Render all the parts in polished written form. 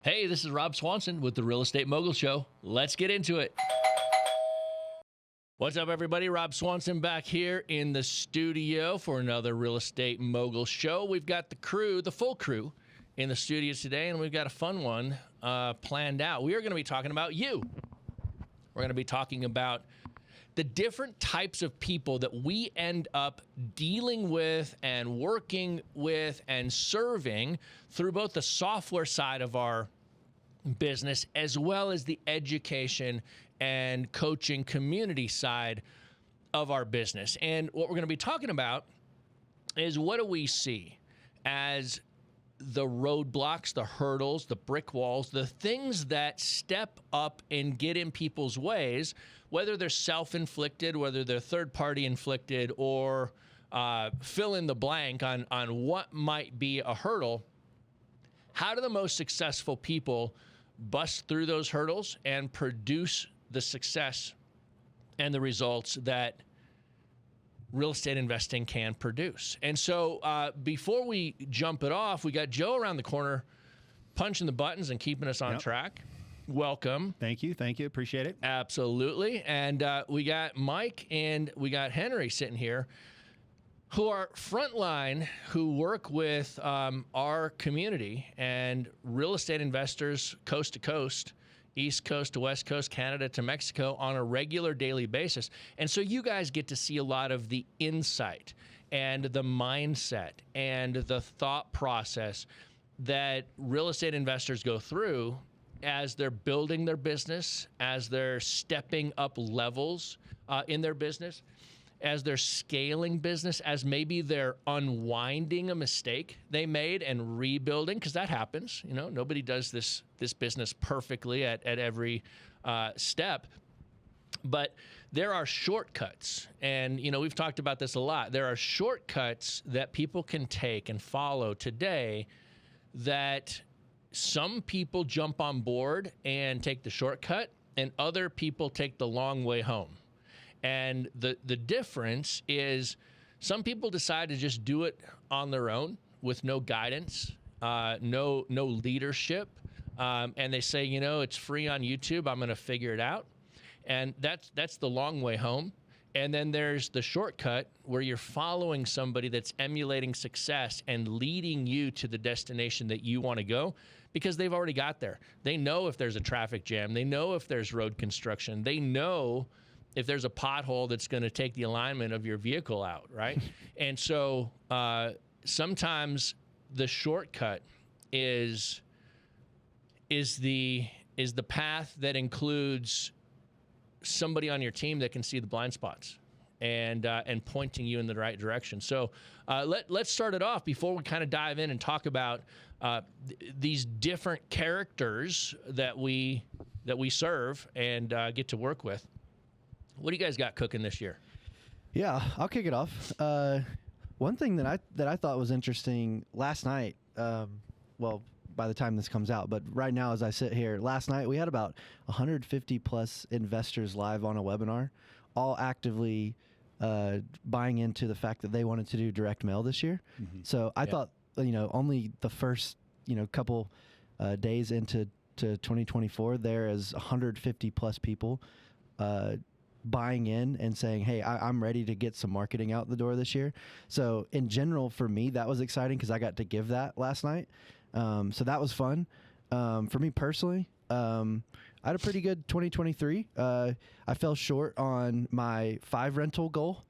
Hey, this is Rob Swanson with the Real Estate Mogul Show. Let's get into it. What's up, everybody? Rob Swanson back here in the studio for another Real Estate Mogul Show. We've got the crew, the full crew, in the studio today, and we've got a fun one planned out. We are going to be talking about you. We're going to be talking about the different types of people that we end up dealing with and working with and serving through both the software side of our business as well as the education and coaching community side of our business. And what we're going to be talking about is, what do we see as the roadblocks, the hurdles, the brick walls, the things that step up and get in people's ways, whether they're self-inflicted, whether they're third-party inflicted, or fill in the blank on what might be a hurdle. How do the most successful people bust through those hurdles and produce the success and the results that real estate investing can produce? And so before we jump it off, we got Joe around the corner punching the buttons and keeping us on track. Welcome. Thank you. Appreciate it. Absolutely. And we got Mike and we got Henry sitting here, who are frontline, who work with our community and real estate investors coast to coast, East Coast to West Coast, Canada to Mexico, on a regular daily basis. And so you guys get to see a lot of the insight and the mindset and the thought process that real estate investors go through as they're building their business, as they're stepping up levels in their business, as they're scaling business, as maybe they're unwinding a mistake they made and rebuilding, because that happens. You know, nobody does this business perfectly at every step. But there are shortcuts, and you know, we've talked about this a lot. There are shortcuts that people can take and follow today that some people jump on board and take the shortcut, and other people take the long way home. And the difference is, some people decide to just do it on their own with no guidance, no leadership, and they say, you know, it's free on YouTube, I'm going to figure it out. And that's the long way home. And then there's the shortcut, where you're following somebody that's emulating success and leading you to the destination that you want to go, because they've already got there. They know if there's a traffic jam. They know if there's road construction. They know if there's a pothole that's going to take the alignment of your vehicle out, right? And so sometimes the shortcut is the path that includes somebody on your team that can see the blind spots and pointing you in the right direction. So let's start it off before we kind of dive in and talk about these different characters that we serve and get to work with. What do you guys got cooking this year? Yeah, I'll kick it off. One thing that I thought was interesting last night, well, by the time this comes out, but right now as I sit here, last night we had about 150 plus investors live on a webinar, all actively buying into the fact that they wanted to do direct mail this year. Mm-hmm. So I thought, you know, only the first, you know, couple days into 2024, there is 150 plus people buying in and saying, hey, I'm ready to get some marketing out the door this year. So in general, for me, that was exciting because I got to give that last night. So that was fun. For me personally, I had a pretty good 2023. I fell short on my 5 rental goal.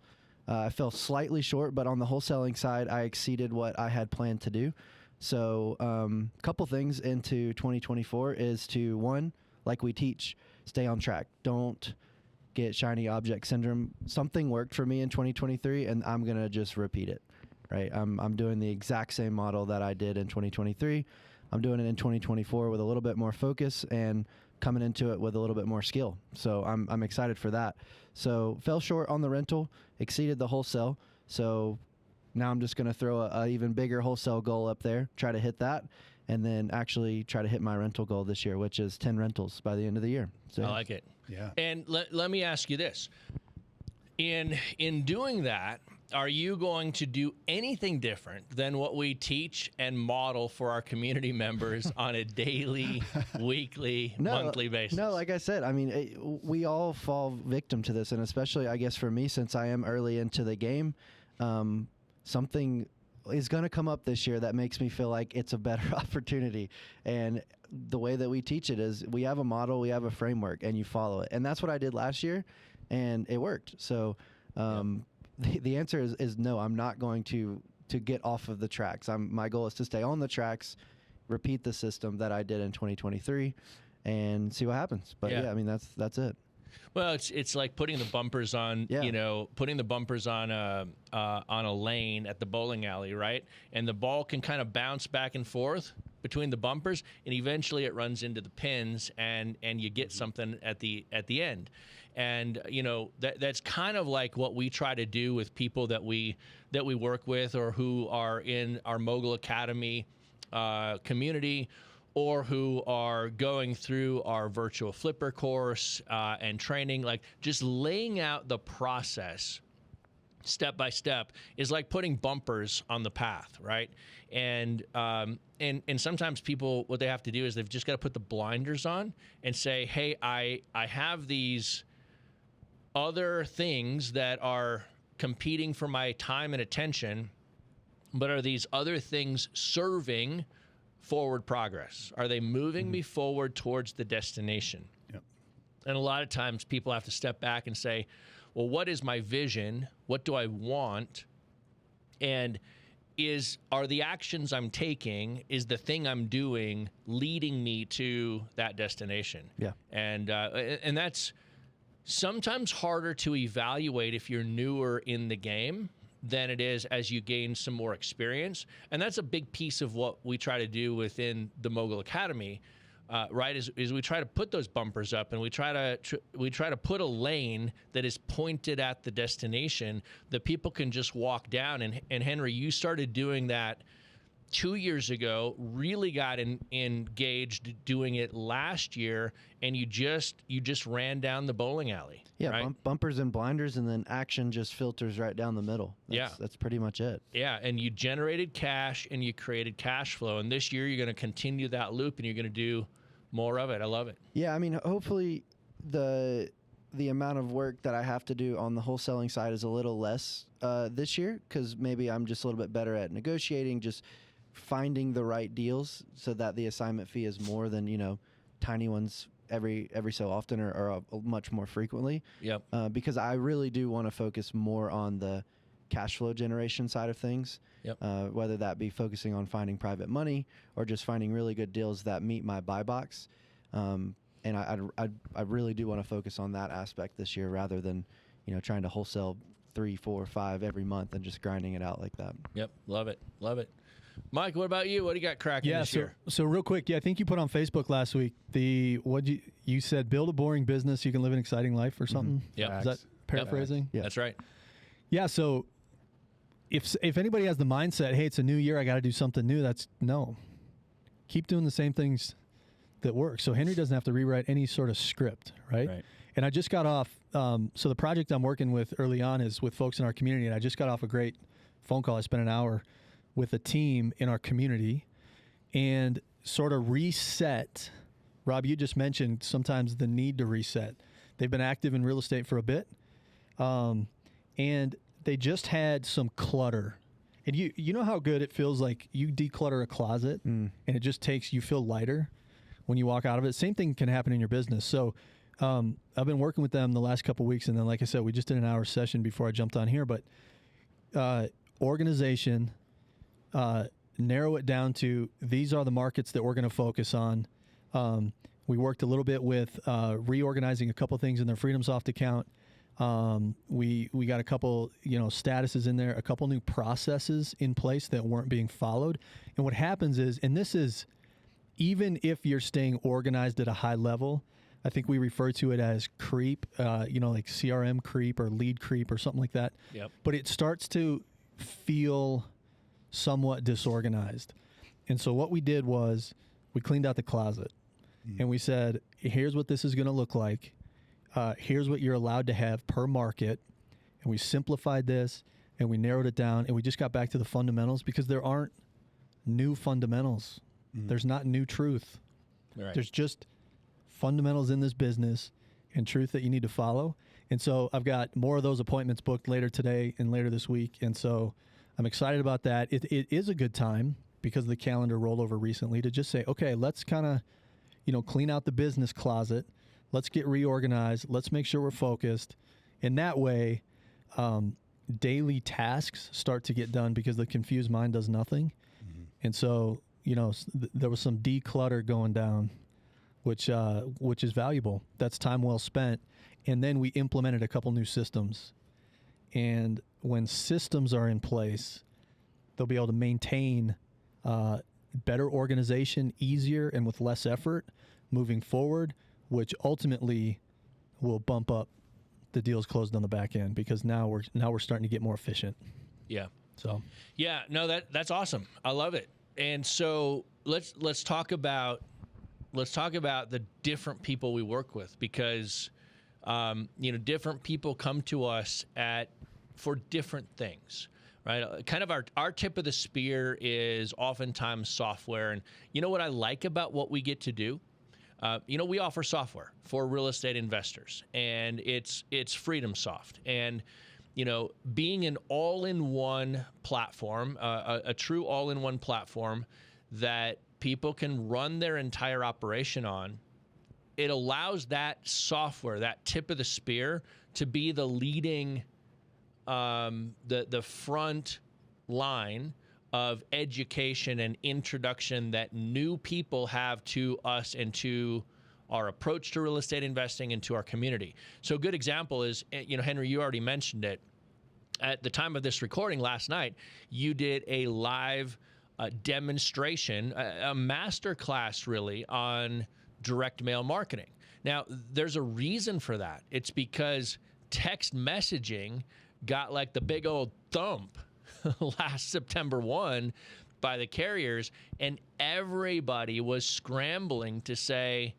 I fell slightly short, but on the wholesaling side, I exceeded what I had planned to do. So a couple things into 2024 is to, one, like we teach, stay on track. Don't get shiny object syndrome. Something worked for me in 2023, and I'm going to just repeat it, right? I'm doing the exact same model that I did in 2023. I'm doing it in 2024 with a little bit more focus and coming into it with a little bit more skill. So I'm excited for that. So fell short on the rental, exceeded the wholesale. So now I'm just going to throw a even bigger wholesale goal up there, try to hit that, and then actually try to hit my rental goal this year, which is 10 rentals by the end of the year. So I like it. Yeah. And let me ask you this. In doing that, are you going to do anything different than what we teach and model for our community members on a daily, weekly, monthly basis? No, like I said, I mean, we all fall victim to this, and especially, I guess, for me, since I am early into the game, something is going to come up this year that makes me feel like it's a better opportunity. And the way that we teach it is we have a model, we have a framework, and you follow it. And that's what I did last year, and it worked. So the answer is no, I'm not going to get off of the tracks. My goal is to stay on the tracks, repeat the system that I did in 2023, and see what happens. But yeah, I mean, that's it. Well, it's like putting the bumpers on, putting the bumpers on a lane at the bowling alley, right? And the ball can kind of bounce back and forth between the bumpers, and eventually it runs into the pins, and you get something at the end. And that's kind of like what we try to do with people that we work with, or who are in our Mogul Academy community, or who are going through our virtual flipper course and training. Like, just laying out the process step by step is like putting bumpers on the path, right? And sometimes people, what they have to do is they've just got to put the blinders on and say, hey, I have these other things that are competing for my time and attention, but are these other things serving forward progress? Are they moving me forward towards the destination? Yep. And a lot of times people have to step back and say, well, what is my vision? What do I want? And are the actions I'm taking, is the thing I'm doing leading me to that destination? Yeah. And that's sometimes harder to evaluate if you're newer in the game than it is as you gain some more experience. And that's a big piece of what we try to do within the Mogul Academy, right? Is we try to put those bumpers up, and we try to put a lane that is pointed at the destination that people can just walk down. And Henry, you started doing that 2 years ago, really got engaged doing it last year, and you just ran down the bowling alley. Yeah, right? Bumpers and blinders, and then action just filters right down the middle. That's pretty much it. Yeah, and you generated cash and you created cash flow, and this year you're going to continue that loop, and you're going to do more of it. I love it. Yeah, I mean, hopefully the amount of work that I have to do on the wholesaling side is a little less this year, because maybe I'm just a little bit better at negotiating, just finding the right deals so that the assignment fee is more than, tiny ones every so often or much more frequently. Yep. Because I really do want to focus more on the cash flow generation side of things. Yep. Whether that be focusing on finding private money or just finding really good deals that meet my buy box. And I really do want to focus on that aspect this year, rather than, trying to wholesale 3, 4, 5 every month and just grinding it out like that. Yep. Love it. Love it. Mike, what about you? What do you got cracking this year? So real quick, I think you put on Facebook last week you said build a boring business, you can live an exciting life, or something. Mm-hmm. Yeah. Is that paraphrasing? Yeah. That's right. Yeah. So if anybody has the mindset, hey, it's a new year, I got to do something new, no. Keep doing the same things that work. So Henry doesn't have to rewrite any sort of script, right? And I just got off. So the project I'm working with early on is with folks in our community, and I just got off a great phone call. I spent an hour with a team in our community and sort of reset. Rob, you just mentioned sometimes the need to reset. They've been active in real estate for a bit, and they just had some clutter. And you know how good it feels like you declutter a closet and it just you feel lighter when you walk out of it. Same thing can happen in your business. So I've been working with them the last couple of weeks, and then, like I said, we just did an hour session before I jumped on here. But organization, narrow it down to these are the markets that we're going to focus on. We worked a little bit with reorganizing a couple things in their FreedomSoft account. We got a couple statuses in there, a couple new processes in place that weren't being followed. And what happens is, and this is even if you're staying organized at a high level, I think we refer to it as creep, like CRM creep or lead creep or something like that. Yep. But it starts to feel somewhat disorganized. And so what we did was we cleaned out the closet and we said, here's what this is going to look like. Here's what you're allowed to have per market. And we simplified this, and we narrowed it down, and we just got back to the fundamentals, because there aren't new fundamentals. There's not new truth. Right. There's just fundamentals in this business and truth that you need to follow. And so I've got more of those appointments booked later today and later this week. And so I'm excited about that. It is a good time, because of the calendar rollover recently, to just say, okay, let's kind of, clean out the business closet. Let's get reorganized. Let's make sure we're focused. And that way, daily tasks start to get done, because the confused mind does nothing. And so, there was some declutter going down, which is valuable. That's time well spent. And then we implemented a couple new systems. And when systems are in place, they'll be able to maintain better organization, easier and with less effort moving forward, which ultimately will bump up the deals closed on the back end, because now we're starting to get more efficient. Yeah. So. Yeah. No, that's awesome. I love it. And so let's talk about the different people we work with, because different people come to us for different things, right? Kind of our tip of the spear is oftentimes software. And you know what I like about what we get to do? We offer software for real estate investors, and it's Freedom Soft. And being an all-in-one platform, a true all-in-one platform that people can run their entire operation on, it allows that software, that tip of the spear, to be the leading, the front line of education and introduction that new people have to us and to our approach to real estate investing and to our community. So a good example is, Henry, you already mentioned it. At the time of this recording last night, you did a live demonstration, a master class really, on direct mail marketing. Now, there's a reason for that. It's because text messaging got like the big old thump last September 1 by the carriers, and everybody was scrambling to say,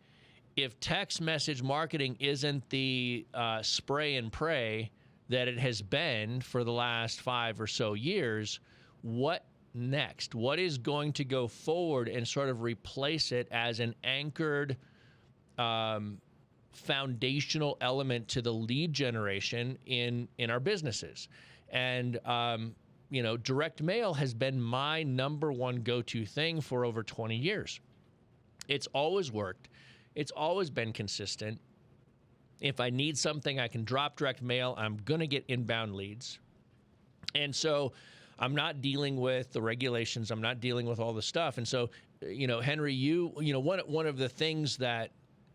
if text message marketing isn't the spray and pray that it has been for the last 5 or so years, what next? What is going to go forward and sort of replace it as an anchored foundational element to the lead generation in our businesses? And direct mail has been my number one go-to thing for over 20 years. It's always worked. It's always been consistent. If I need something, I can drop direct mail. I'm going to get inbound leads. And so I'm not dealing with the regulations. I'm not dealing with all the stuff. And so, Henry, one of the things that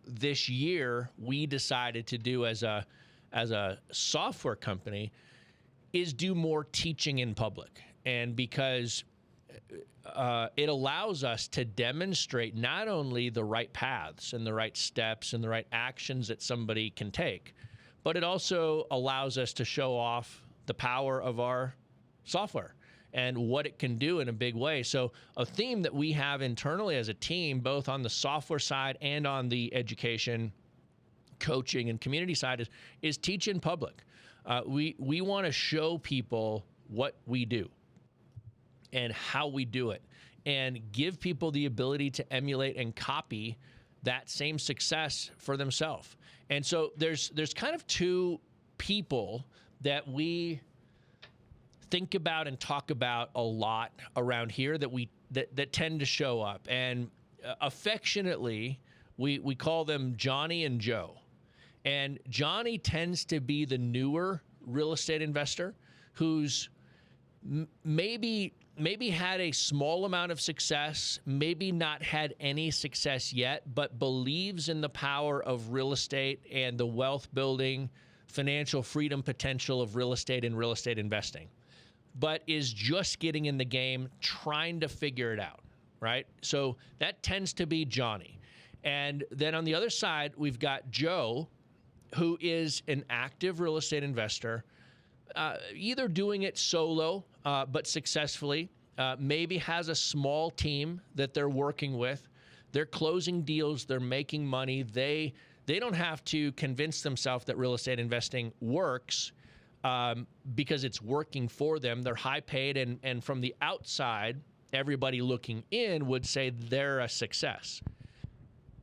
this year we decided to do as a software company is do more teaching in public. And because it allows us to demonstrate not only the right paths and the right steps and the right actions that somebody can take, but it also allows us to show off the power of our software and what it can do in a big way. So a theme that we have internally as a team, both on the software side and on the education, coaching, and community side, is teach in public. We want to show people what we do and how we do it, and give people the ability to emulate and copy that same success for themselves. And so there's kind of two people that we think about and talk about a lot around here that tend to show up, and affectionately we call them Johnny and Joe. And Johnny tends to be the newer real estate investor who's maybe had a small amount of success, maybe not had any success yet, but believes in the power of real estate and the wealth building, financial freedom potential of real estate and real estate investing, but is just getting in the game, trying to figure it out, right? So that tends to be Johnny. And then on the other side, we've got Joe, who is an active real estate investor, either doing it solo, but successfully, maybe has a small team that they're working with. They're closing deals. They're making money. They don't have to convince themselves that real estate investing works. because it's working for them. They're high paid, and from the outside, everybody looking in would say they're a success.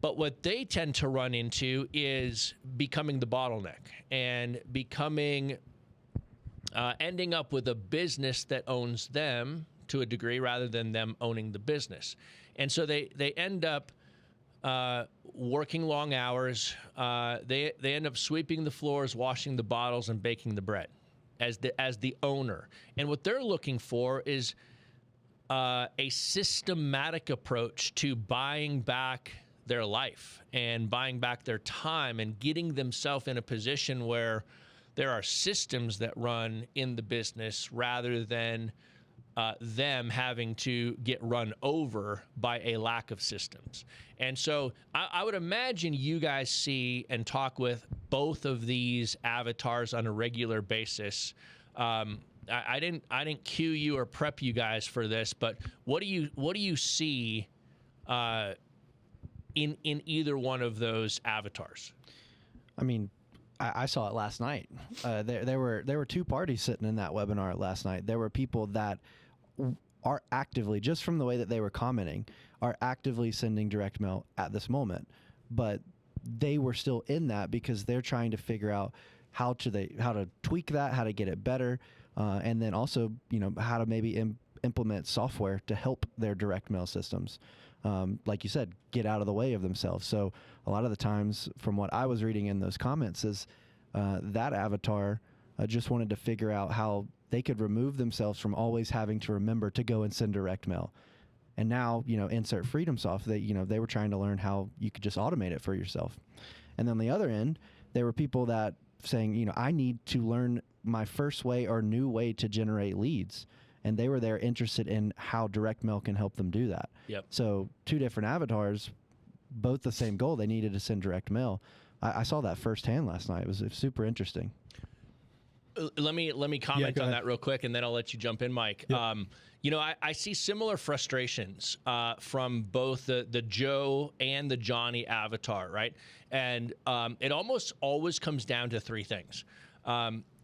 But what they tend to run into is becoming the bottleneck and ending up with a business that owns them to a degree rather than them owning the business. And so they end up working long hours. They end up sweeping the floors, washing the bottles, and baking the bread as the owner. And what they're looking for is a systematic approach to buying back their life and buying back their time and getting themselves in a position where there are systems that run in the business rather than them having to get run over by a lack of systems. And so I would imagine you guys see and talk with both of these avatars on a regular basis. I didn't cue you or prep you guys for this, but what do you see in either one of those avatars? I mean, I saw it last night. There were two parties sitting in that webinar last night. There were people that are actively, just from the way that they were commenting, are actively sending direct mail at this moment, but they were still in that because they're trying to figure out how to tweak that, how to get it better, and then also how to maybe implement software to help their direct mail systems. Like you said, get out of the way of themselves. So a lot of the times, from what I was reading in those comments, is that avatar just wanted to figure out how they could remove themselves from always having to remember to go and send direct mail. And now, insert FreedomSoft, they were trying to learn how you could just automate it for yourself. And then on the other end, there were people that saying, I need to learn my first way or new way to generate leads. And they were there interested in how direct mail can help them do that. Yep. So two different avatars, both the same goal. They needed to send direct mail. I saw that firsthand last night. It was super interesting. Let me comment on that real quick, and then I'll let you jump in, Mike. Yep. I see similar frustrations from both the Joe and the Johnny avatar, right? And it almost always comes down to three things.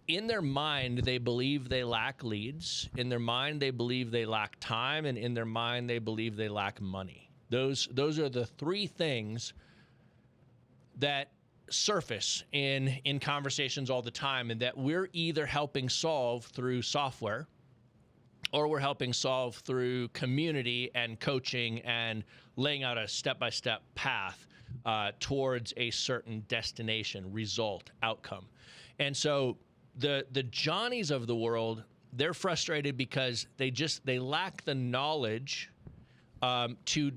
In their mind, they believe they lack leads. In their mind, they believe they lack time. And in their mind, they believe they lack money. Those are the three things that surface in conversations all the time, and that we're either helping solve through software or we're helping solve through community and coaching and laying out a step-by-step path towards a certain destination, result, outcome. And so the Johnnies of the world, they're frustrated because they lack the knowledge to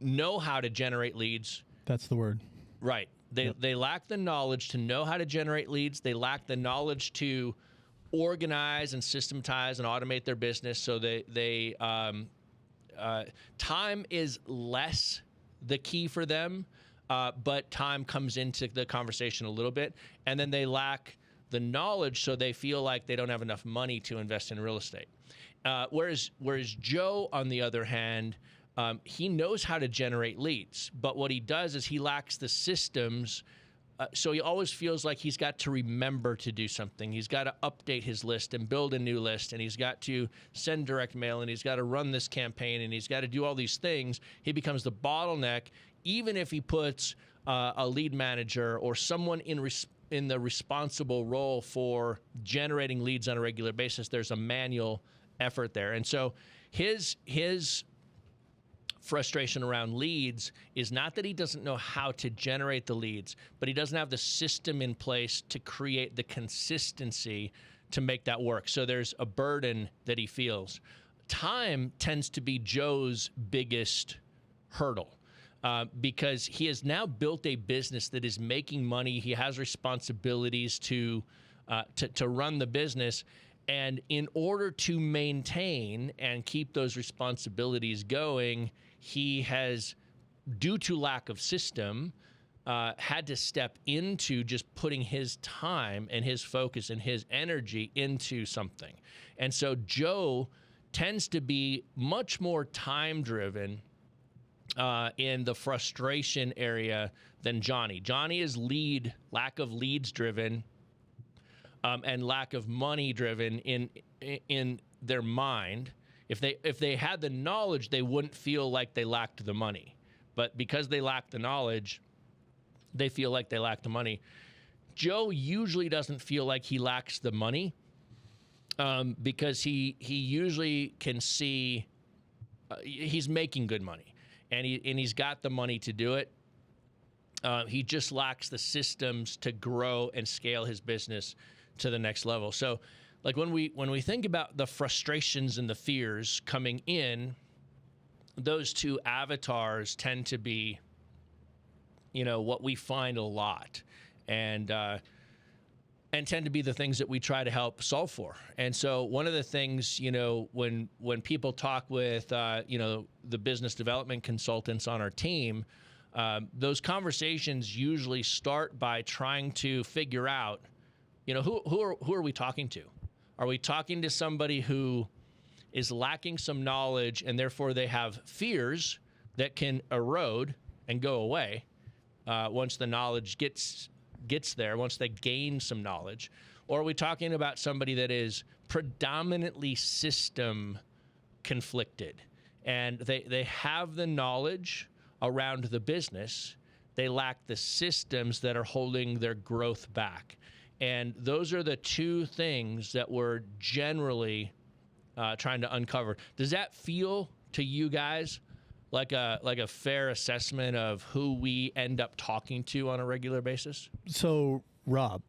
know how to generate leads. That's the word. Right. They lack the knowledge to know how to generate leads. They lack the knowledge to organize and systematize and automate their business. So time is less the key for them, but time comes into the conversation a little bit. And then they lack the knowledge, so they feel like they don't have enough money to invest in real estate. Whereas Joe, on the other hand, he knows how to generate leads, but what he does is he lacks the systems. So he always feels like he's got to remember to do something. He's got to update his list and build a new list, and he's got to send direct mail, and he's got to run this campaign, and he's got to do all these things. He becomes the bottleneck, even if he puts a lead manager or someone in the responsible role for generating leads on a regular basis. There's a manual effort there. And so his frustration around leads is not that he doesn't know how to generate the leads, but he doesn't have the system in place to create the consistency to make that work. So there's a burden that he feels. Time tends to be Joe's biggest hurdle. Because he has now built a business that is making money. He has responsibilities to run the business. And in order to maintain and keep those responsibilities going, he has, due to lack of system, had to step into just putting his time and his focus and his energy into something. And so Joe tends to be much more time-driven in the frustration area than Johnny. Johnny is lack of leads driven. and lack of money driven in their mind. If they had the knowledge, they wouldn't feel like they lacked the money. But because they lack the knowledge, they feel like they lack the money. Joe usually doesn't feel like he lacks the money because he usually can see he's making good money, and he's got the money to do it. He just lacks the systems to grow and scale his business to the next level. So, like when we think about the frustrations and the fears coming in, those two avatars tend to be, what we find a lot, and tend to be the things that we try to help solve for. And so one of the things, when people talk with, the business development consultants on our team, those conversations usually start by trying to figure out, who are we talking to? Are we talking to somebody who is lacking some knowledge and therefore they have fears that can erode and go away once the knowledge gets there, once they gain some knowledge? Or are we talking about somebody that is predominantly system conflicted and they have the knowledge around the business, they lack the systems that are holding their growth back? And those are the two things that we're generally trying to uncover. Does that feel to you guys like a fair assessment of who we end up talking to on a regular basis? So, Rob,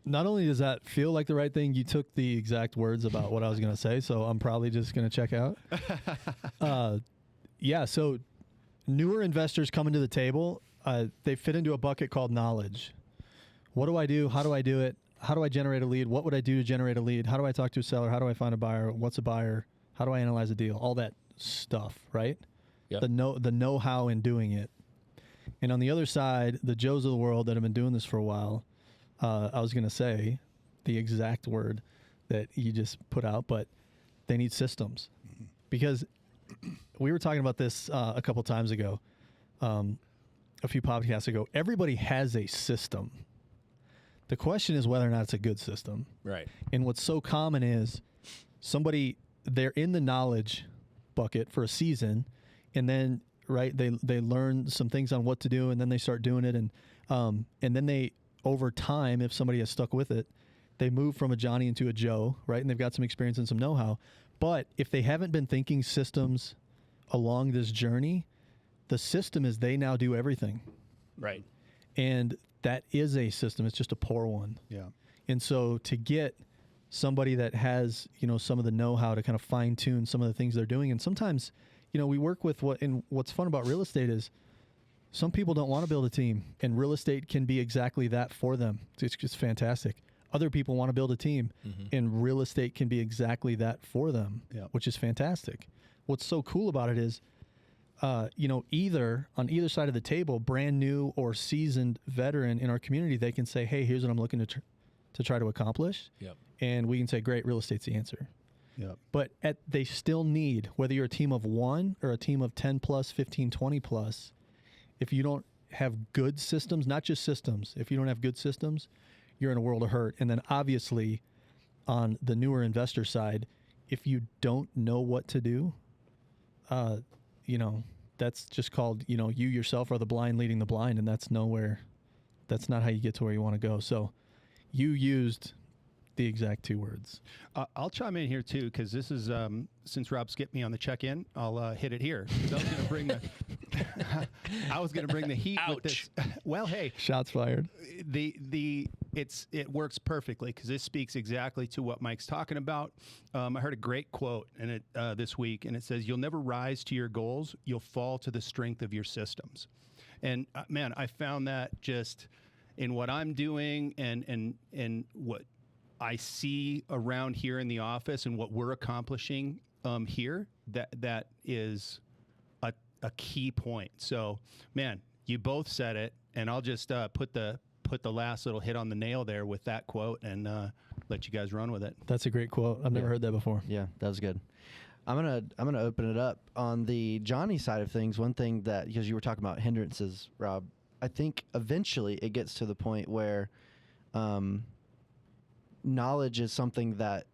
not only does that feel like the right thing, you took the exact words about what I was going to say, so I'm probably just going to check out. Yeah, so newer investors coming to the table, they fit into a bucket called knowledge. What do I do? How do I do it? How do I generate a lead? What would I do to generate a lead? How do I talk to a seller? How do I find a buyer? What's a buyer? How do I analyze a deal? All that stuff, right? Yep. The know-how in doing it. And on the other side, the Joes of the world that have been doing this for a while, I was going to say the exact word that you just put out, but they need systems. Because we were talking about this a couple times ago, a few podcasts ago. Everybody has a system. The question is whether or not it's a good system. Right. And what's so common is they're in the knowledge bucket for a season, and then they learn some things on what to do, and then they start doing it, and then they, over time, if somebody has stuck with it, they move from a Johnny into a Joe, right? And they've got some experience and some know-how. But if they haven't been thinking systems along this journey, the system is they now do everything. Right. And that is a system. It's just a poor one. Yeah. And so to get somebody that has, some of the know-how to kind of fine-tune some of the things they're doing, and sometimes, we work with what's fun about real estate is some people don't want to build a team, and real estate can be exactly that for them. It's just fantastic. Other people want to build a team, and real estate can be exactly that for them, which is fantastic. What's so cool about it is, either on either side of the table, brand new or seasoned veteran in our community, they can say, hey, here's what I'm looking to try to accomplish. Yep. And we can say, great, real estate's the answer. Yep. But they still need, whether you're a team of 1 or a team of 10 plus, 15, 20 plus, if you don't have good systems, not just systems, if you don't have good systems, you're in a world of hurt. And then obviously on the newer investor side, if you don't know what to do, that's just called, you yourself are the blind leading the blind, and that's not how you get to where you want to go. So you used the exact 2 words. I'll chime in here too, because this is, since Rob skipped me on the check-in, I'll hit it here. I was going to bring the heat with this. Well, hey. Shots fired. It works perfectly because this speaks exactly to what Mike's talking about. I heard a great quote this week, and it says, "You'll never rise to your goals. You'll fall to the strength of your systems." And man, I found that just in what I'm doing and what I see around here in the office and what we're accomplishing here, that is a key point. So, man, you both said it, and I'll just put the last little hit on the nail there with that quote and let you guys run with it. That's a great quote. I've never heard that before. Yeah, that was good. I'm gonna open it up on the Johnny side of things. One thing that, because you were talking about hindrances, Rob, I think eventually it gets to the point where knowledge is something that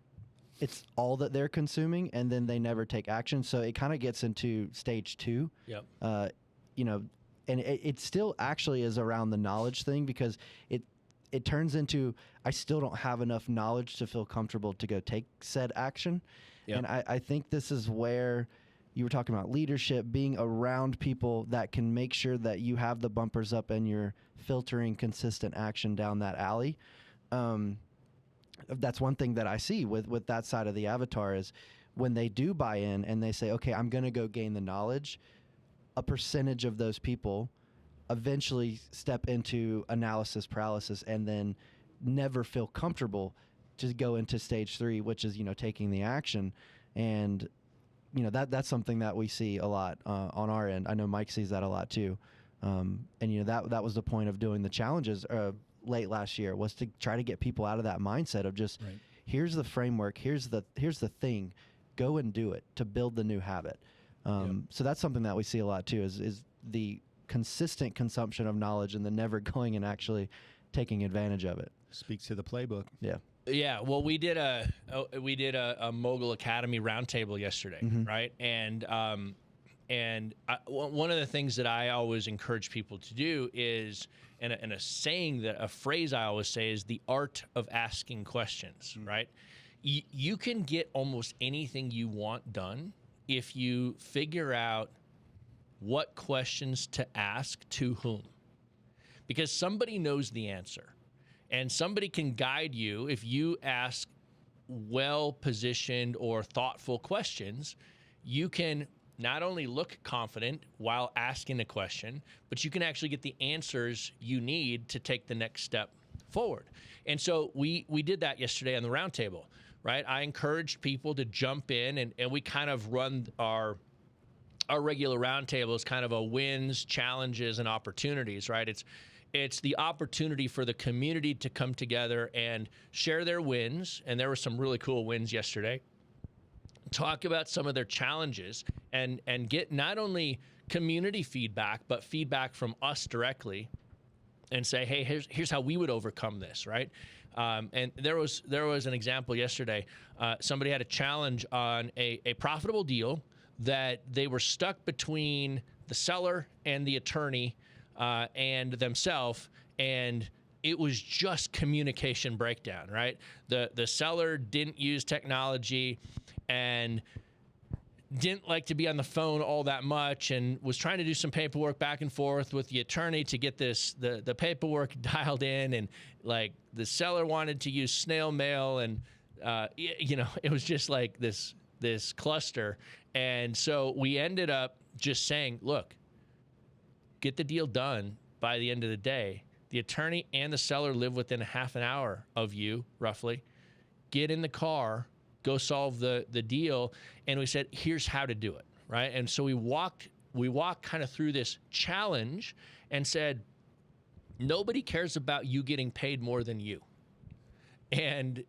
it's all that they're consuming, and then they never take action. So it kind of gets into stage 2. Yep. You know, and it still actually is around the knowledge thing, because it turns into, I still don't have enough knowledge to feel comfortable to go take said action. Yep. And I think this is where you were talking about leadership, being around people that can make sure that you have the bumpers up and you're filtering consistent action down that alley. That's one thing that I see with that side of the avatar, is when they do buy in and they say, okay, I'm going to go gain the knowledge, a percentage of those people eventually step into analysis paralysis and then never feel comfortable to go into stage 3, which is, taking the action. And, that's something that we see a lot on our end. I know Mike sees that a lot too. And, that was the point of doing the challenges late last year, was to try to get people out of that mindset of just, Right. Here's the framework, here's the thing, go and do it to build the new habit. So that's something that we see a lot too, is the consistent consumption of knowledge and the never going and actually taking advantage of it. Speaks to the playbook. Yeah. Yeah, well, we did a Mogul Academy roundtable yesterday, right? And one of the things that I always encourage people to do is, and a phrase I always say is the art of asking questions, right? You can get almost anything you want done if you figure out what questions to ask to whom, because somebody knows the answer. And somebody can guide you if you ask well-positioned or thoughtful questions. You can not only look confident while asking a question, but you can actually get the answers you need to take the next step forward. And so we did that yesterday on the roundtable, right? I encouraged people to jump in, and we kind of run our regular roundtable as kind of a wins, challenges, and opportunities, right? It's the opportunity for the community to come together and share their wins, and there were some really cool wins yesterday. Talk about some of their challenges and get not only community feedback, but feedback from us directly, and say, hey, here's how we would overcome this, right? And there was an example yesterday. Somebody had a challenge on a profitable deal that they were stuck between the seller and the attorney and themselves, and it was just communication breakdown, right? The seller didn't use technology and didn't like to be on the phone all that much, and was trying to do some paperwork back and forth with the attorney to get the paperwork dialed in, and like the seller wanted to use snail mail, and it was just like this cluster. And so we ended up just saying, look, get the deal done by the end of the day. The attorney and the seller live within a half an hour of you, roughly. Get in the car, go solve the deal. And we said, here's how to do it, right? And so we walked kind of through this challenge and said, nobody cares about you getting paid more than you. And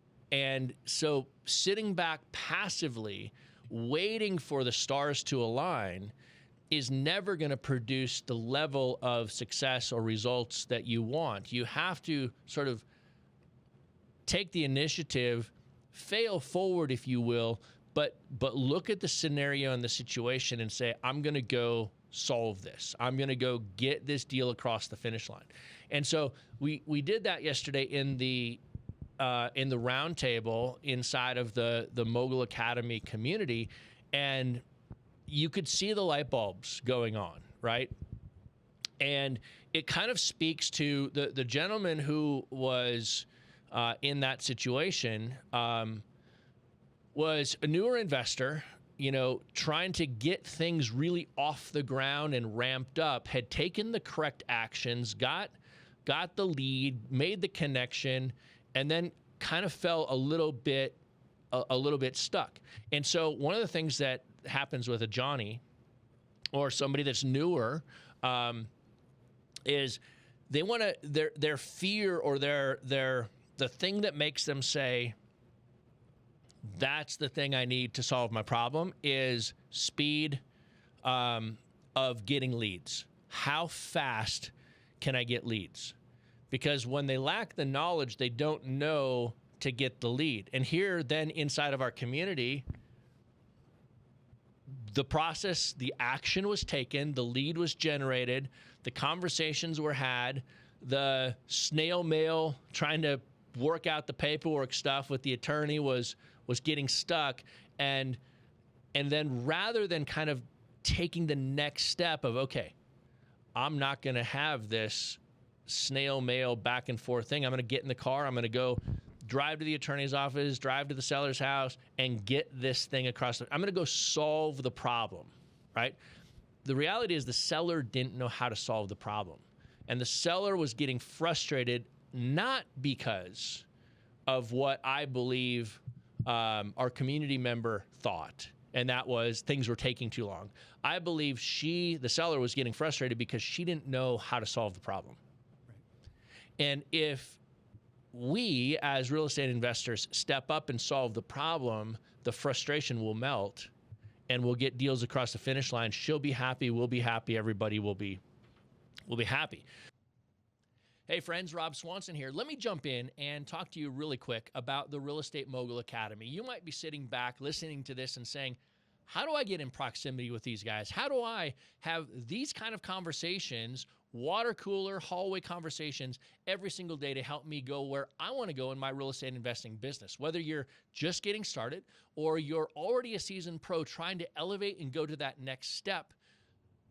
so sitting back passively, waiting for the stars to align, is never going to produce the level of success or results that you want. You have to sort of take the initiative, fail forward, if you will, but look at the scenario and the situation and say, I'm going to go solve this. I'm going to go get this deal across the finish line. And so we did that yesterday in the roundtable inside of the Mogul Academy community, and you could see the light bulbs going on, right? And it kind of speaks to the gentleman who was in that situation, was a newer investor, trying to get things really off the ground and ramped up, had taken the correct actions, got the lead, made the connection, and then kind of fell a little bit stuck. And so one of the things that happens with a Johnny or somebody that's newer is they want to their fear or the thing that makes them say, that's the thing I need to solve my problem, is speed of getting leads. How fast can I get leads? Because when they lack the knowledge, they don't know to get the lead. And here then inside of our community, the process, the action was taken, the lead was generated, the conversations were had, the snail mail trying to work out the paperwork stuff with the attorney was getting stuck. And then rather than kind of taking the next step of, okay, I'm not going to have this snail mail back and forth thing. I'm going to get in the car. I'm going to go drive to the attorney's office, drive to the seller's house, and get this thing across. I'm going to go solve the problem, right? The reality is the seller didn't know how to solve the problem. And the seller was getting frustrated, not because of what I believe our community member thought, and that was things were taking too long. I believe the seller was getting frustrated because she didn't know how to solve the problem. Right. And if we as real estate investors step up and solve the problem, the frustration will melt and we'll get deals across the finish line. She'll be happy, we'll be happy, everybody will be happy. Hey friends, Rob Swanson here. Let me jump in and talk to you really quick about the Real Estate Mogul Academy. You might be sitting back listening to this and saying, how do I get in proximity with these guys? How do I have these kind of conversations, water cooler, hallway conversations every single day to help me go where I want to go in my real estate investing business? Whether you're just getting started or you're already a seasoned pro trying to elevate and go to that next step,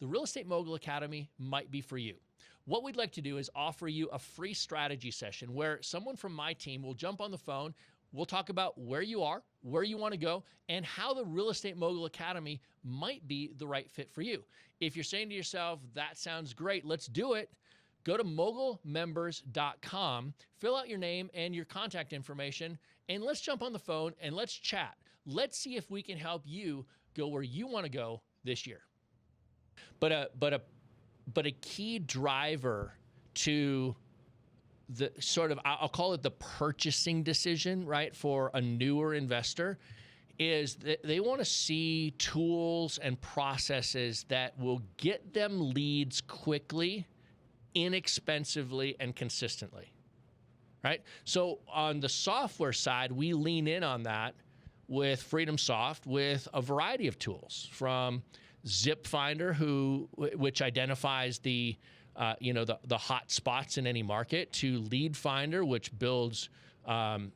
the Real Estate Mogul Academy might be for you. What we'd like to do is offer you a free strategy session where someone from my team will jump on the phone. We'll talk about where you are, where you want to go, and how the Real Estate Mogul Academy might be the right fit for you. If you're saying to yourself, that sounds great, let's do it, go to mogulmembers.com, fill out your name and your contact information, and let's jump on the phone and let's chat. Let's see if we can help you go where you want to go this year. But a key driver to the sort of, I'll call it the purchasing decision, right, for a newer investor is that they want to see tools and processes that will get them leads quickly, inexpensively, and consistently, right? So on the software side, we lean in on that with FreedomSoft with a variety of tools from Zip Finder, which identifies the hot spots in any market, to Lead Finder, which builds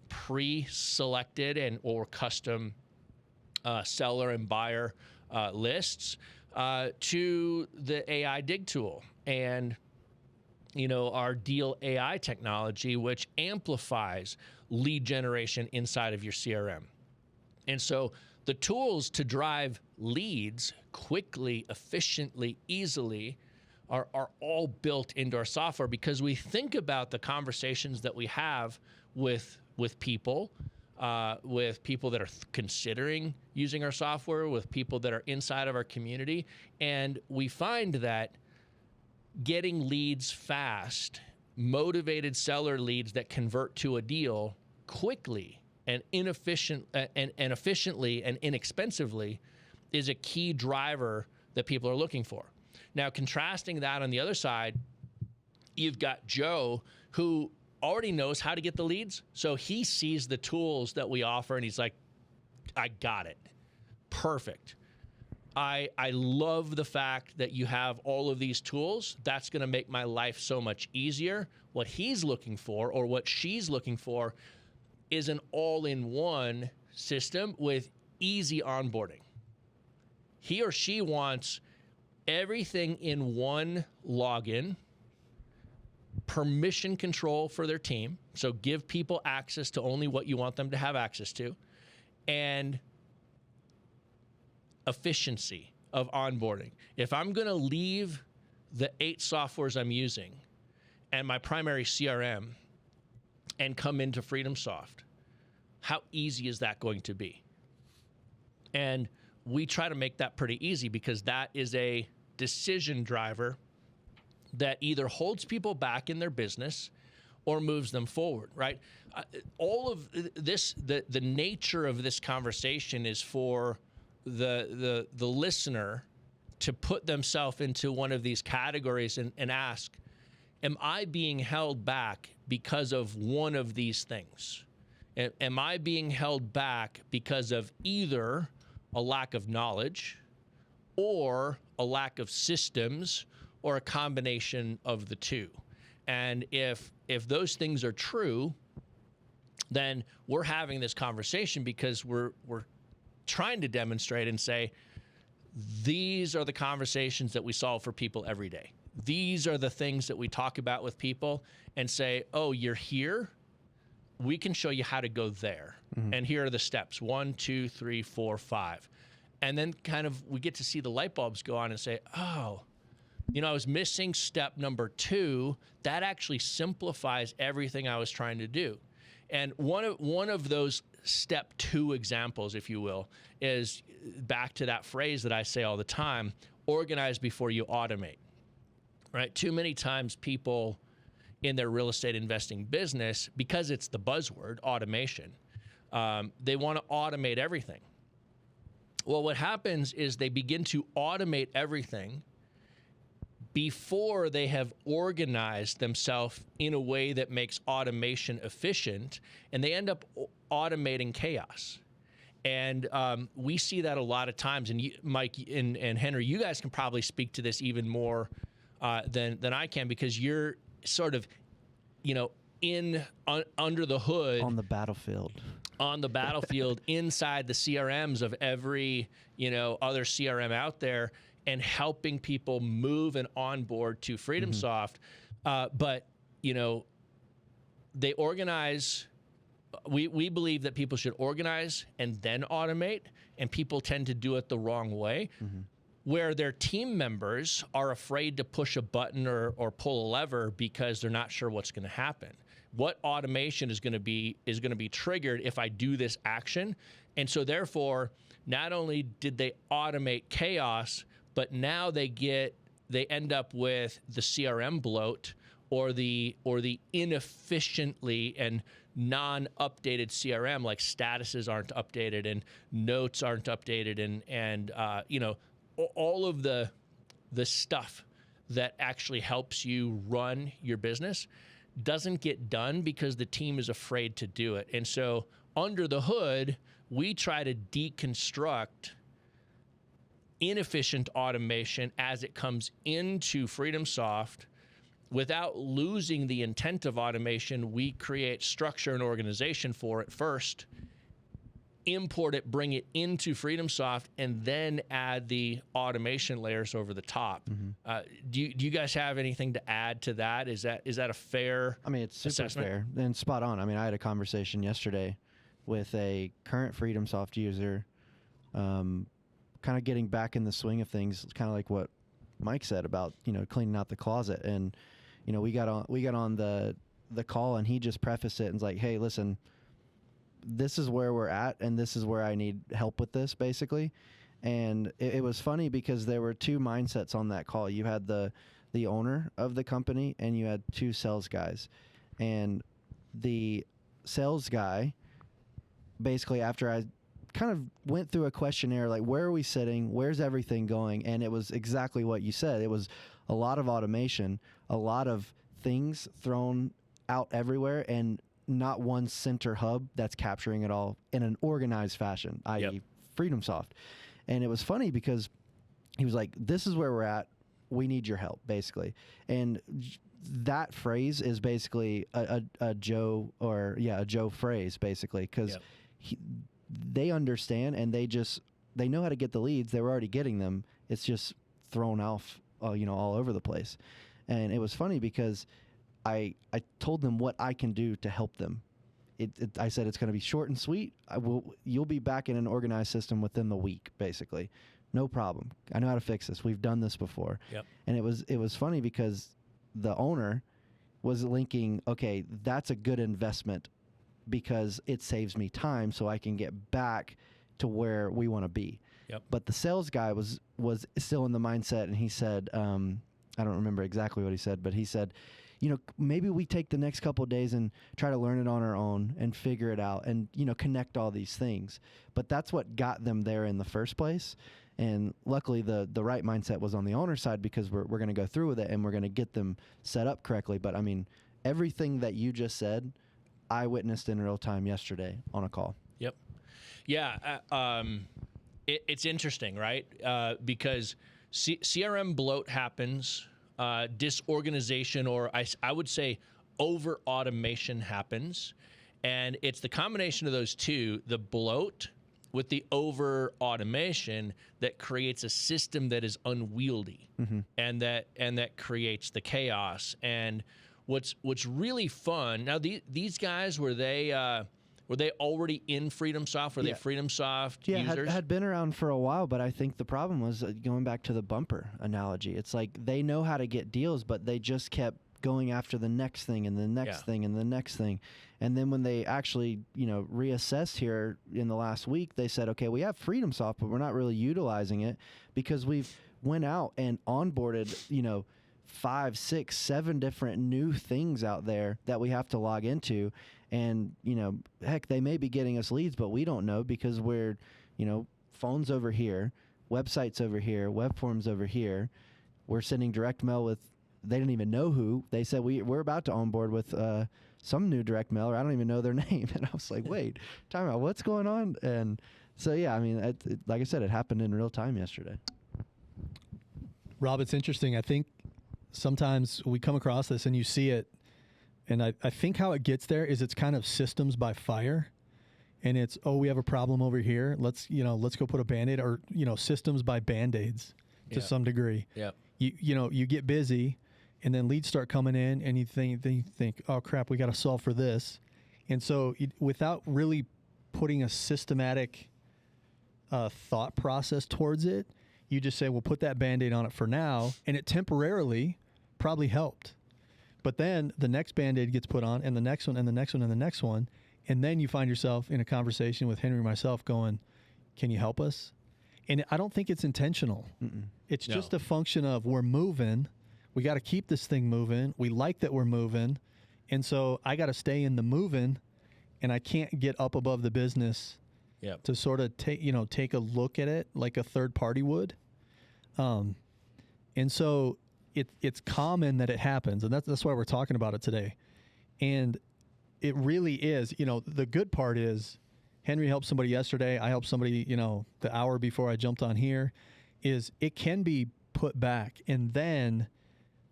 pre-selected and or custom seller and buyer lists, to the AI Dig tool and our Deal AI technology, which amplifies lead generation inside of your CRM. And so the tools to drive leads quickly, efficiently, easly are all built into our software because we think about the conversations that we have with people that are considering using our software, with people that are inside of our community. And we find that getting leads fast, motivated seller leads that convert to a deal quickly and efficiently and inexpensively is a key driver that people are looking for. Now, contrasting that on the other side, you've got Joe, who already knows how to get the leads. So he sees the tools that we offer and he's like, I got it. Perfect. I love the fact that you have all of these tools. That's going to make my life so much easier. What he's looking for, or what she's looking for, is an all-in-one system with easy onboarding. He or she wants everything in one login, permission control for their team, so give people access to only what you want them to have access to, and efficiency of onboarding. If I'm going to leave the 8 softwares I'm using and my primary CRM and come into FreedomSoft, how easy is that going to be? And we try to make that pretty easy because that is a decision driver that either holds people back in their business or moves them forward, right? All of this, the nature of this conversation is for the listener to put themselves into one of these categories and ask, am I being held back because of one of these things? Am I being held back because of either a lack of knowledge or a lack of systems or a combination of the two? And if those things are true, then we're having this conversation because we're trying to demonstrate and say, these are the conversations that we solve for people every day. These are the things that we talk about with people and say, oh, you're here. We can show you how to go there. And here are the steps, 1, 2, 3, 4, 5. And then kind of we get to see the light bulbs go on and say, oh, I was missing step number 2. That actually simplifies everything I was trying to do. And one of those step 2 examples, if you will, is back to that phrase that I say all the time, organize before you automate, right? Too many times people in their real estate investing business, because it's the buzzword, automation, they want to automate everything. Well, what happens is they begin to automate everything before they have organized themselves in a way that makes automation efficient, and they end up automating chaos. And we see that a lot of times. And Mike and Henry, you guys can probably speak to this even more than I can, because you're sort of, under the hood. On the battlefield. On the battlefield, inside the CRMs of every, other CRM out there, and helping people move and onboard to FreedomSoft. But, they organize. We believe that people should organize and then automate, and people tend to do it the wrong way, where their team members are afraid to push a button or pull a lever because they're not sure what's going to happen. What automation is going to be triggered if I do this action. And so therefore, not only did they automate chaos, but now they end up with the CRM bloat or the inefficiently and non-updated CRM, like statuses aren't updated and notes aren't updated, and all of the stuff that actually helps you run your business doesn't get done because the team is afraid to do it. And so under the hood, we try to deconstruct inefficient automation as it comes into FreedomSoft. Without losing the intent of automation, we create structure and organization for it first, import it, bring it into FreedomSoft, and then add the automation layers over the top. Do you guys have anything to add to that? Is that a fair It's super assessment? fair and spot on. I had a conversation yesterday with a current FreedomSoft user, kind of getting back in the swing of things, kind of like what Mike said about, cleaning out the closet. And, we got on the call, and he just prefaced it and was like, hey, listen, this is where we're at, and this is where I need help with this, basically. And it was funny because there were 2 mindsets on that call. You had the owner of the company, and you had 2 sales guys. And the sales guy, basically, after I kind of went through a questionnaire, like, where are we sitting? Where's everything going? And it was exactly what you said. It was a lot of automation, a lot of things thrown out everywhere, and not one center hub that's capturing it all in an organized fashion, i.e. FreedomSoft. And it was funny because he was like, this is where we're at. We need your help, basically. And that phrase is basically a Joe phrase, basically, because they understand, and they know how to get the leads. They were already getting them. It's just thrown off, all over the place. And it was funny because I told them what I can do to help them. I said it's going to be short and sweet. You'll be back in an organized system within the week, basically. No problem. I know how to fix this. We've done this before. And it was funny because the owner was linking, okay, that's a good investment because it saves me time so I can get back to where we want to be. But the sales guy was still in the mindset, and he said, I don't remember exactly what he said, but he said, maybe we take the next couple of days and try to learn it on our own and figure it out and, connect all these things. But that's what got them there in the first place. And luckily the right mindset was on the owner side, because we're going to go through with it and we're going to get them set up correctly. But everything that you just said, I witnessed in real time yesterday on a call. Yep. Yeah. It's interesting, right? Because CRM bloat happens, disorganization, or I would say over automation happens. And it's the combination of those two, the bloat with the over automation, that creates a system that is unwieldy, and that creates the chaos. And what's really fun now, these guys, were they already in FreedomSoft? Were they FreedomSoft users? Had been around for a while, but I think the problem was going back to the bumper analogy. It's like they know how to get deals, but they just kept going after the next thing and the next thing and the next thing. And then when they actually, reassessed here in the last week, they said, okay, we have FreedomSoft, but we're not really utilizing it because we've went out and onboarded, 5, 6, 7 different new things out there that we have to log into. And, heck, they may be getting us leads, but we don't know because we're, phones over here, websites over here, web forms over here. We're sending direct mail with, they didn't even know who. They said, we're about to onboard with some new direct mailer. I don't even know their name. And I was like, wait, time out, what's going on? And so, yeah, I mean, like I said, it happened in real time yesterday. Rob, it's interesting. I think sometimes we come across this and you see it. And I think how it gets there is it's kind of systems by fire. And it's, we have a problem over here. Let's go put a Band-Aid, or, systems by Band-Aids to some degree. Yeah. You get busy, and then leads start coming in, and you think, oh crap, we got to solve for this. And so without really putting a systematic thought process towards it, you just say, well, put that Band-Aid on it for now. And it temporarily probably helped. But then the next Band-Aid gets put on, and the next one, and the next one, and the next one. And then you find yourself in a conversation with Henry and myself going, can you help us? And I don't think it's intentional. It's just a function of we're moving. We got to keep this thing moving. We like that we're moving. And so I got to stay in the moving, and I can't get up above the business to sort of take a look at it like a third party would. And so it's common that it happens, and that's why we're talking about it today. And it really is, the good part is Henry helped somebody yesterday. I helped somebody, the hour before I jumped on here, is it can be put back. And then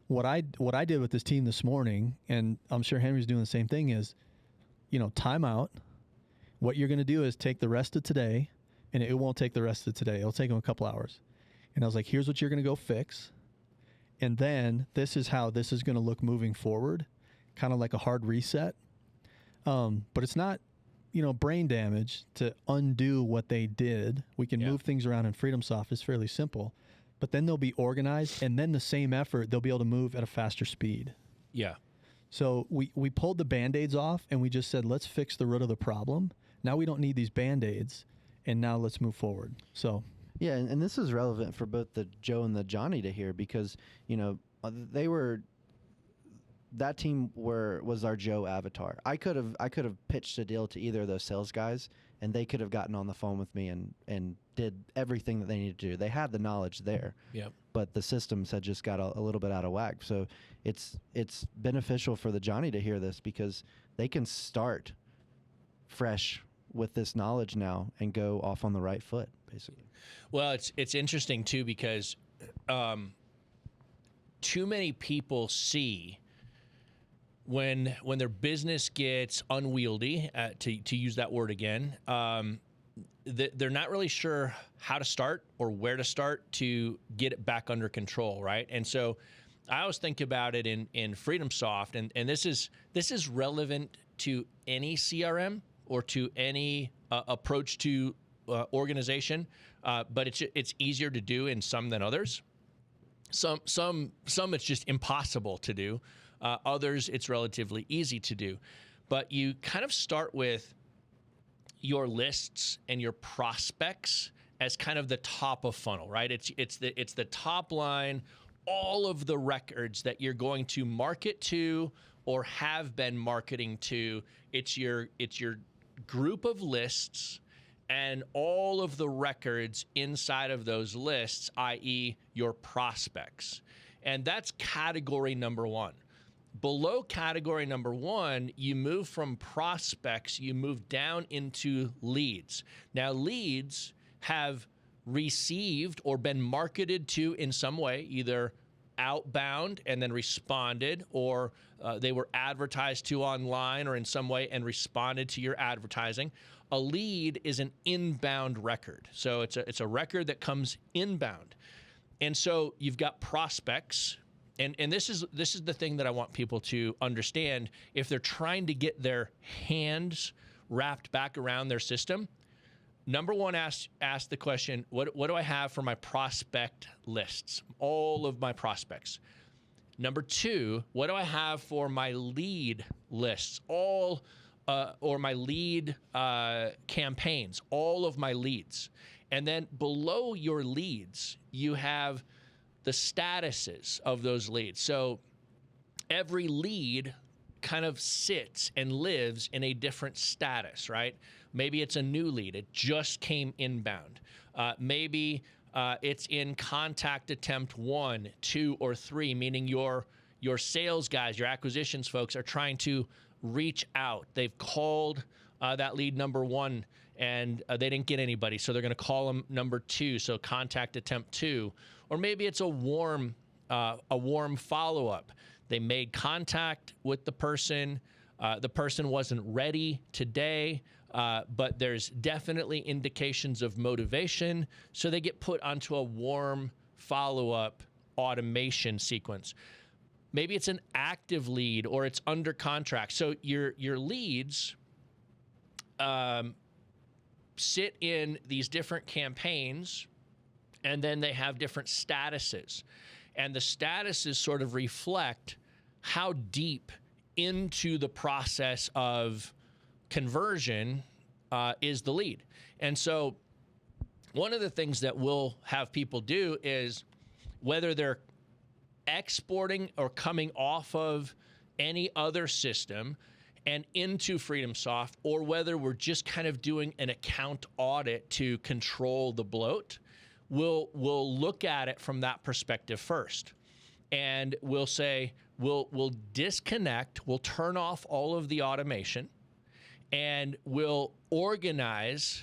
what I did with this team this morning, and I'm sure Henry's doing the same thing, is, time out. What you're going to do is take the rest of today, and it won't take the rest of today. It'll take them a couple hours. And I was like, here's what you're going to go fix. And then this is how this is going to look moving forward, kind of like a hard reset. But it's not, brain damage to undo what they did. We can move things around in FreedomSoft. It's fairly simple. But then they'll be organized, and then the same effort, they'll be able to move at a faster speed. Yeah. So we pulled the Band-Aids off, and we just said, let's fix the root of the problem. Now we don't need these Band-Aids, and now let's move forward. So... Yeah, and this is relevant for both the Joe and the Johnny to hear because, that team was our Joe avatar. I could have pitched a deal to either of those sales guys, and they could have gotten on the phone with me and did everything that they needed to do. They had the knowledge there. Yep. But the systems had just got a little bit out of whack. So it's beneficial for the Johnny to hear this because they can start fresh with this knowledge now and go off on the right foot, basically. Well, it's interesting too because too many people see when their business gets unwieldy, to use that word again, they're not really sure how to start or where to start to get it back under control, right? And so I always think about it in FreedomSoft, and this is relevant to any CRM or to any approach to organization, but it's easier to do in some than others. Some it's just impossible to do. Others it's relatively easy to do. But you kind of start with your lists and your prospects as kind of the top of funnel, right? It's the top line, all of the records that you're going to market to or have been marketing to. It's your group of lists and all of the records inside of those lists, i.e. your prospects. And that's category number one. Below category number 1, you move from prospects, you move down into leads. Now, leads have received or been marketed to in some way, either outbound and then responded, or they were advertised to online or in some way and responded to your advertising. A lead is an inbound record. So it's a record that comes inbound. And so you've got prospects, and this is the thing that I want people to understand. If they're trying to get their hands wrapped back around their system, number one, ask the question, what do I have for my prospect lists? All of my prospects. Number 2, what do I have for my lead lists? Or my lead campaigns, all of my leads. And then below your leads, you have the statuses of those leads. So every lead kind of sits and lives in a different status, right? Maybe it's a new lead. It just came inbound. Maybe it's in contact attempt 1, 2, or 3, meaning your sales guys, your acquisitions folks are trying to reach out. They've called that lead number 1 and they didn't get anybody, so they're going to call them number 2, so contact attempt 2. Or maybe it's a warm follow-up. They made contact with the person wasn't ready today, but there's definitely indications of motivation, so they get put onto a warm follow-up automation sequence. Maybe it's an active lead or it's under contract. So your leads sit in these different campaigns, and then they have different statuses. And the statuses sort of reflect how deep into the process of conversion is the lead. And so one of the things that we'll have people do is, whether they're exporting or coming off of any other system and into FreedomSoft, or whether we're just kind of doing an account audit to control the bloat, we'll look at it from that perspective first. And we'll say, we'll disconnect, we'll turn off all of the automation, and we'll organize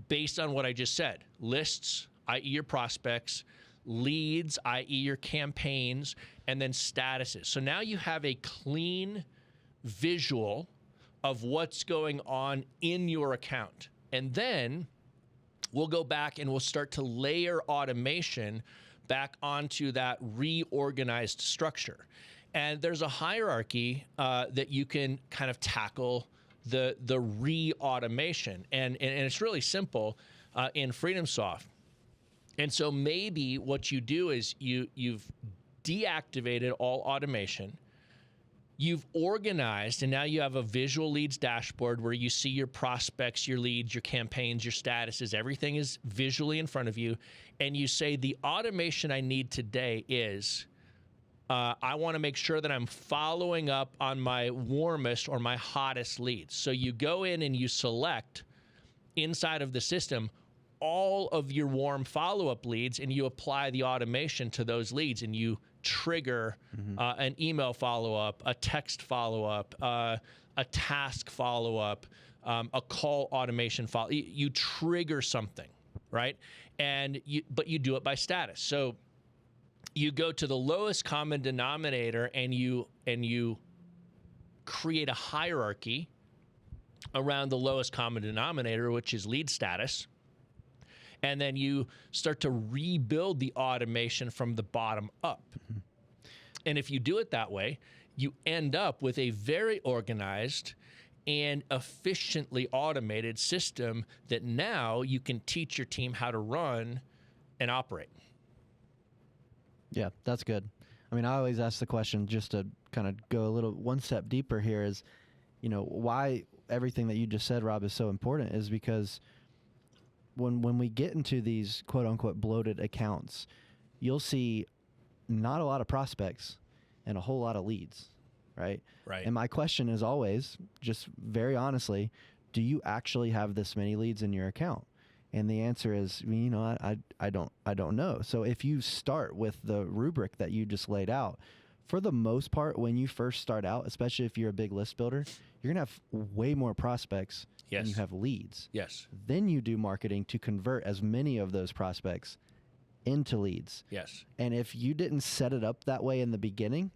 based on what I just said. Lists, i.e. your prospects, leads, i.e. your campaigns, and then statuses. So now you have a clean visual of what's going on in your account. And then we'll go back and we'll start to layer automation back onto that reorganized structure. And there's a hierarchy that you can kind of tackle the re-automation. And it's really simple in FreedomSoft. And so maybe what you do is you've deactivated all automation. You've organized, and now you have a visual leads dashboard where you see your prospects, your leads, your campaigns, your statuses. Everything is visually in front of you. And you say, the automation I need today is, I want to make sure that I'm following up on my warmest or my hottest leads. So you go in and you select inside of the system all of your warm follow-up leads, and you apply the automation to those leads, and you trigger an email follow-up, a text follow-up, a task follow-up, a call automation follow. You trigger something, right? But you do it by status. So you go to the lowest common denominator, and you create a hierarchy around the lowest common denominator, which is lead status. And then you start to rebuild the automation from the bottom up. Mm-hmm. And if you do it that way, you end up with a very organized and efficiently automated system that now you can teach your team how to run and operate. Yeah, that's good. I mean, I always ask the question, just to kind of go a little one step deeper here, is, why everything that you just said, Rob, is so important is because when we get into these quote unquote bloated accounts, you'll see not a lot of prospects and a whole lot of leads, right? Right. And my question is always, just very honestly, do you actually have this many leads in your account? And the answer is, I don't know. So if you start with the rubric that you just laid out, for the most part, when you first start out, especially if you're a big list builder, you're going to have way more prospects than you have leads. Yes. Then you do marketing to convert as many of those prospects into leads. Yes. And if you didn't set it up that way in the beginning,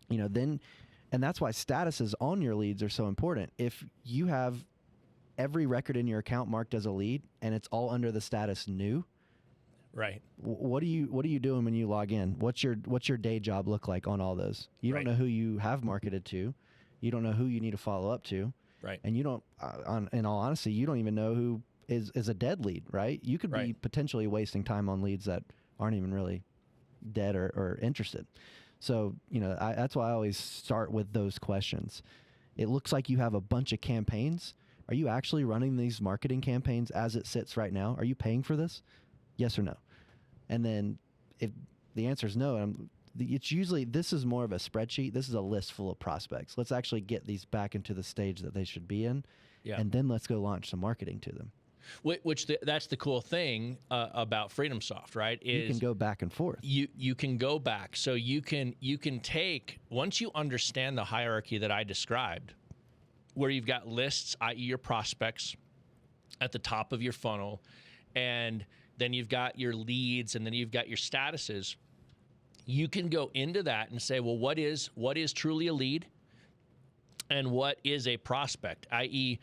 then, and that's why statuses on your leads are so important. If you have every record in your account marked as a lead and it's all under the status new, right? What are you doing when you log in? What's your day job look like on all those? You don't know who you have marketed to, you don't know who you need to follow up to, right? And you don't, in all honesty, you don't even know who is a dead lead, right? You could be potentially wasting time on leads that aren't even really dead or interested. So, that's why I always start with those questions. It looks like you have a bunch of campaigns. Are you actually running these marketing campaigns as it sits right now? Are you paying for this? Yes or no? And then if the answer is no, it's usually, this is more of a spreadsheet. This is a list full of prospects. Let's actually get these back into the stage that they should be in. Yeah. And then let's go launch some marketing to them. That's the cool thing about FreedomSoft, right? Is you can go back and forth. You can go back. So you can take, once you understand the hierarchy that I described, where you've got lists, i.e. your prospects, at the top of your funnel, and then you've got your leads, and then you've got your statuses, you can go into that and say, well, what is truly a lead and what is a prospect, i.e.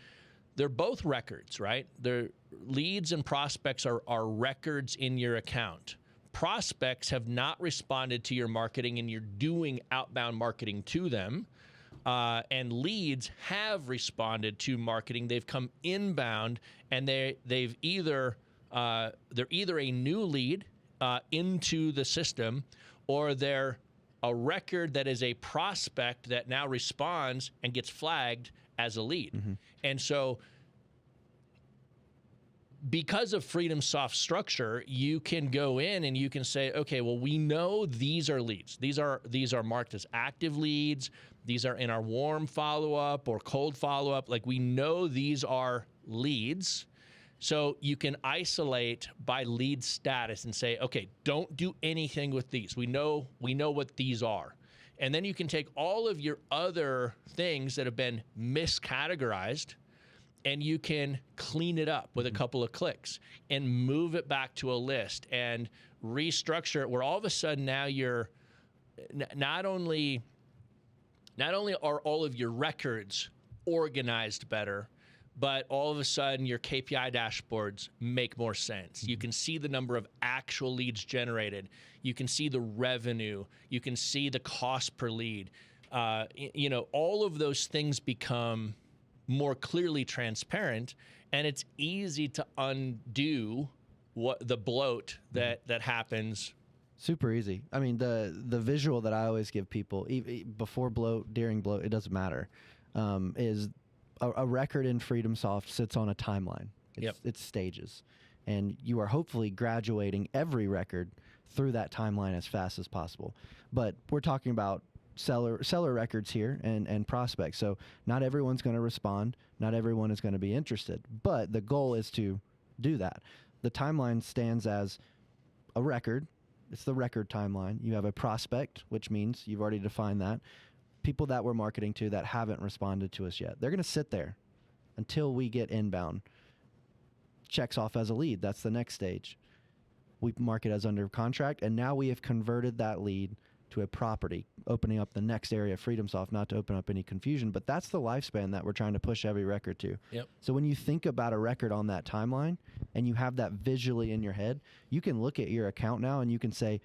they're both records, right? They're leads and prospects are records in your account. Prospects have not responded to your marketing and you're doing outbound marketing to them. And leads have responded to marketing. They've come inbound and they're either a new lead into the system, or they're a record that is a prospect that now responds and gets flagged as a lead. Mm-hmm. And so because of FreedomSoft structure, you can go in and you can say, okay, well, we know these are leads. These are marked as active leads. These are in our warm follow-up or cold follow-up. Like, we know these are leads. So you can isolate by lead status and say, okay, don't do anything with these. We know what these are. And then you can take all of your other things that have been miscategorized and you can clean it up with a couple of clicks and move it back to a list and restructure it, where all of a sudden now you're not only are all of your records organized better, but all of a sudden your KPI dashboards make more sense. You can see the number of actual leads generated. You can see the revenue. You can see the cost per lead. All of those things become more clearly transparent, and it's easy to undo what the bloat that happens. Super easy. I mean, the visual that I always give people, before bloat, during bloat, it doesn't matter, is a record in FreedomSoft sits on a timeline. It's stages. And you are hopefully graduating every record through that timeline as fast as possible. But we're talking about seller records here and prospects. So not everyone's going to respond. Not everyone is going to be interested. But the goal is to do that. The timeline stands as a record. It's the record timeline. You have a prospect, which means you've already defined that. People that we're marketing to that haven't responded to us yet. They're going to sit there until we get inbound. Checks off as a lead. That's the next stage. We mark it as under contract, and now we have converted that lead to a property, opening up the next area of FreedomSoft, not to open up any confusion, but that's the lifespan that we're trying to push every record to. Yep. So when you think about a record on that timeline and you have that visually in your head, you can look at your account now and you can say,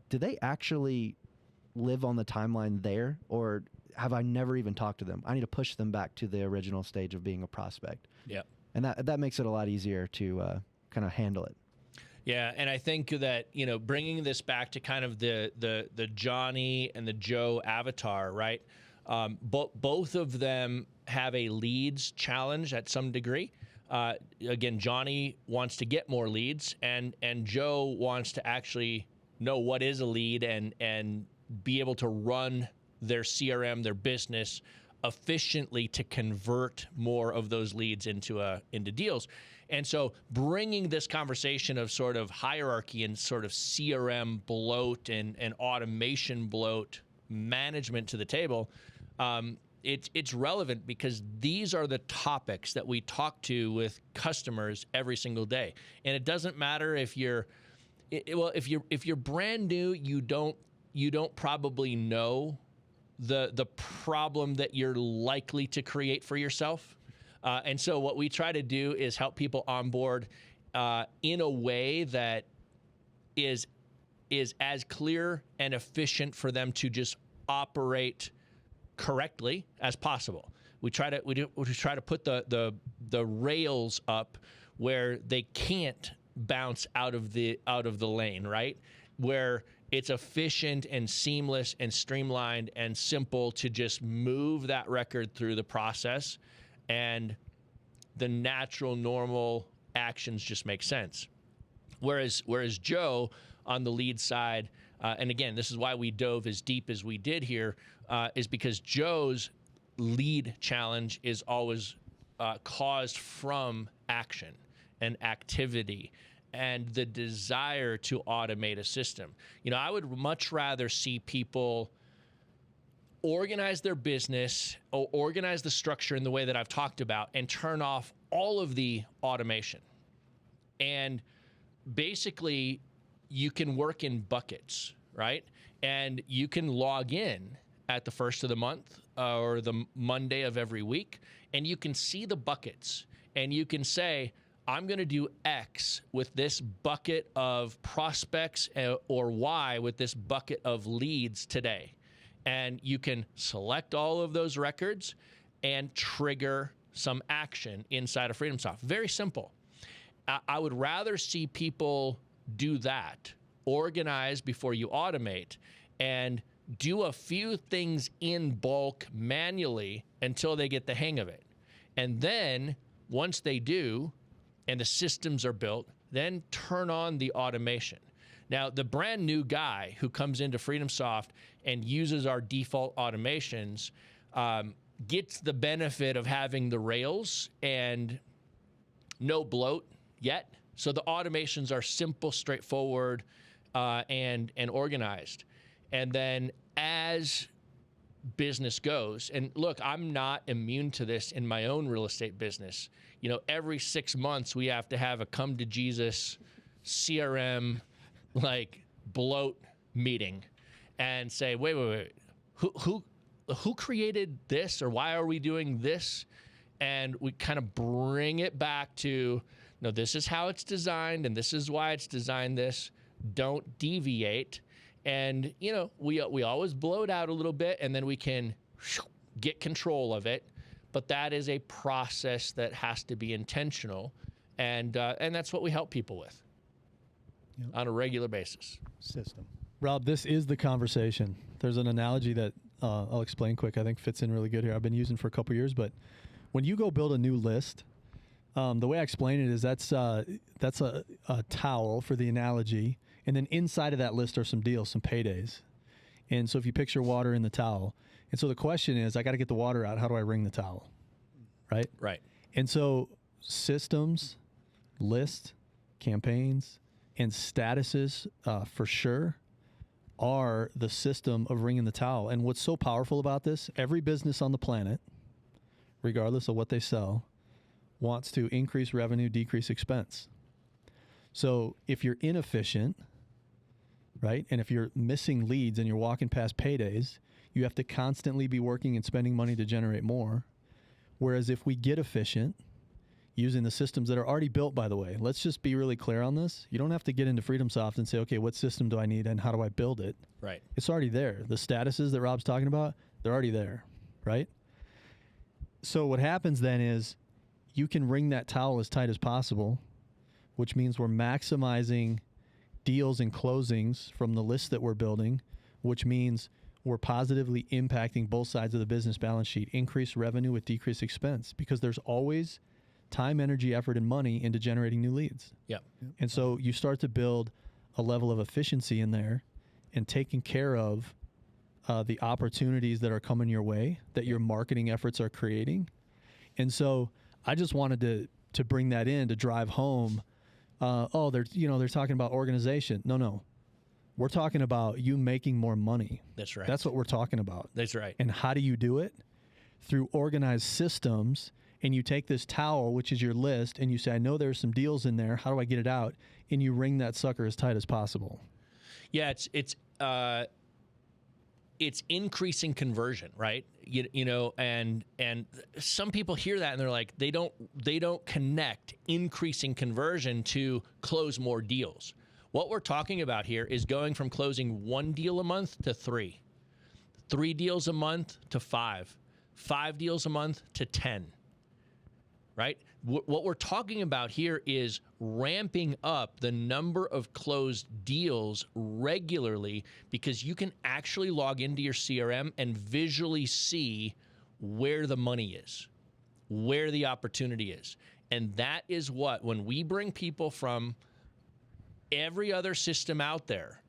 do they actually live on the timeline there, or have I never even talked to them? I need to push them back to the original stage of being a prospect. Yeah. And that makes it a lot easier to kind of handle it. Yeah, and I think that, bringing this back to kind of the Johnny and the Joe avatar, right? Both of them have a leads challenge at some degree. Again, Johnny wants to get more leads, and Joe wants to actually know what is a lead and be able to run their CRM, their business efficiently to convert more of those leads into deals. And so bringing this conversation of sort of hierarchy and sort of CRM bloat and automation bloat management to the table, it's relevant because these are the topics that we talk to with customers every single day. And it doesn't matter if you're brand new, you don't probably know the problem that you're likely to create for yourself. And so what we try to do is help people onboard in a way that is as clear and efficient for them to just operate correctly as possible. We try to put the rails up where they can't bounce out of the lane, right? Where it's efficient and seamless and streamlined and simple to just move that record through the process, and the natural, normal actions just make sense. Whereas Joe on the lead side, and again, this is why we dove as deep as we did here, is because Joe's lead challenge is always caused from action and activity and the desire to automate a system. You know, I would much rather see people organize their business or organize the structure in the way that I've talked about and turn off all of the automation. And basically, you can work in buckets, right? And you can log in at the first of the month or the Monday of every week, and you can see the buckets. And you can say, I'm going to do X with this bucket of prospects or Y with this bucket of leads today. And you can select all of those records and trigger some action inside of FreedomSoft. Very simple. I would rather see people do that, organize before you automate, and do a few things in bulk manually until they get the hang of it. And then once they do, and the systems are built, then turn on the automation. Now, the brand new guy who comes into FreedomSoft and uses our default automations gets the benefit of having the rails and no bloat yet. So the automations are simple, straightforward, and organized. And then as business goes, and look, I'm not immune to this in my own real estate business. You know, every 6 months we have to have a come to Jesus CRM like bloat meeting and say, wait, who created this, or why are we doing this? And we kind of bring it back to, no, this is how it's designed, and this is why it's designed this. Don't deviate. And, you know, we always blow it out a little bit, and then we can get control of it. But that is a process that has to be intentional, and that's what we help people with on a regular basis. System. Rob, this is the conversation. There's an analogy that I'll explain quick. I think fits in really good here. I've been using for a couple years, but when you go build a new list, the way I explain it is that's a towel for the analogy, and then inside of that list are some deals, some paydays. And so if you picture water in the towel, and so the question is, I got to get the water out. How do I wring the towel? Right? Right. And so systems, lists, campaigns, and statuses for sure are the system of wringing the towel. And what's so powerful about this, every business on the planet, regardless of what they sell, wants to increase revenue, decrease expense. So if you're inefficient, right, and if you're missing leads and you're walking past paydays, you have to constantly be working and spending money to generate more. Whereas if we get efficient, using the systems that are already built, by the way, let's just be really clear on this. You don't have to get into FreedomSoft and say, okay, what system do I need and how do I build it? Right. It's already there. The statuses that Rob's talking about, they're already there, right? So what happens then is you can wring that towel as tight as possible, which means we're maximizing deals and closings from the list that we're building, which means we're positively impacting both sides of the business balance sheet, increase revenue with decreased expense, because there's always time, energy, effort, and money into generating new leads. Yep. And so you start to build a level of efficiency in there and taking care of the opportunities that are coming your way, that your marketing efforts are creating. And so I just wanted to bring that in to drive home. They're talking about organization. No. We're talking about you making more money. That's right. That's what we're talking about. That's right. And how do you do it? Through organized systems. And you take this towel, which is your list, and you say, I know there's some deals in there. How do I get it out? And you wring that sucker as tight as possible. Yeah, it's increasing conversion, right? You know, and some people hear that and they're like, they don't connect increasing conversion to close more deals. What we're talking about here is going from closing 1 deal a month to 3 deals a month to 5 deals a month to 10. Right? What we're talking about here is ramping up the number of closed deals regularly, because you can actually log into your CRM and visually see where the money is, where the opportunity is. And that is what, when we bring people from every other system out there,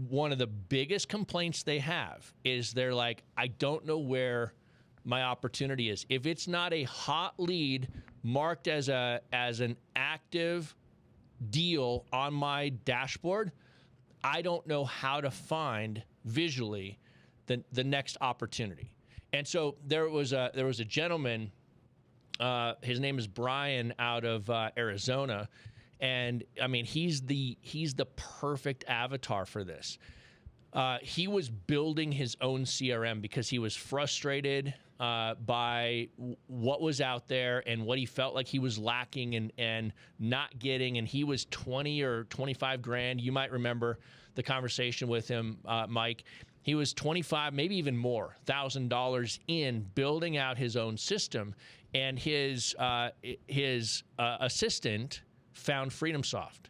one of the biggest complaints they have is they're like, I don't know where my opportunity is. If it's not a hot lead marked as an active deal on my dashboard, I don't know how to find visually the next opportunity. And so there was a gentleman, his name is Brian, out of Arizona, and I mean he's the perfect avatar for this. He was building his own CRM because he was frustrated by what was out there and what he felt like he was lacking and not getting. And he was 20 or 25 grand. You might remember the conversation with him, Mike. He was 25, maybe even more, $1,000 in building out his own system. And his assistant found FreedomSoft.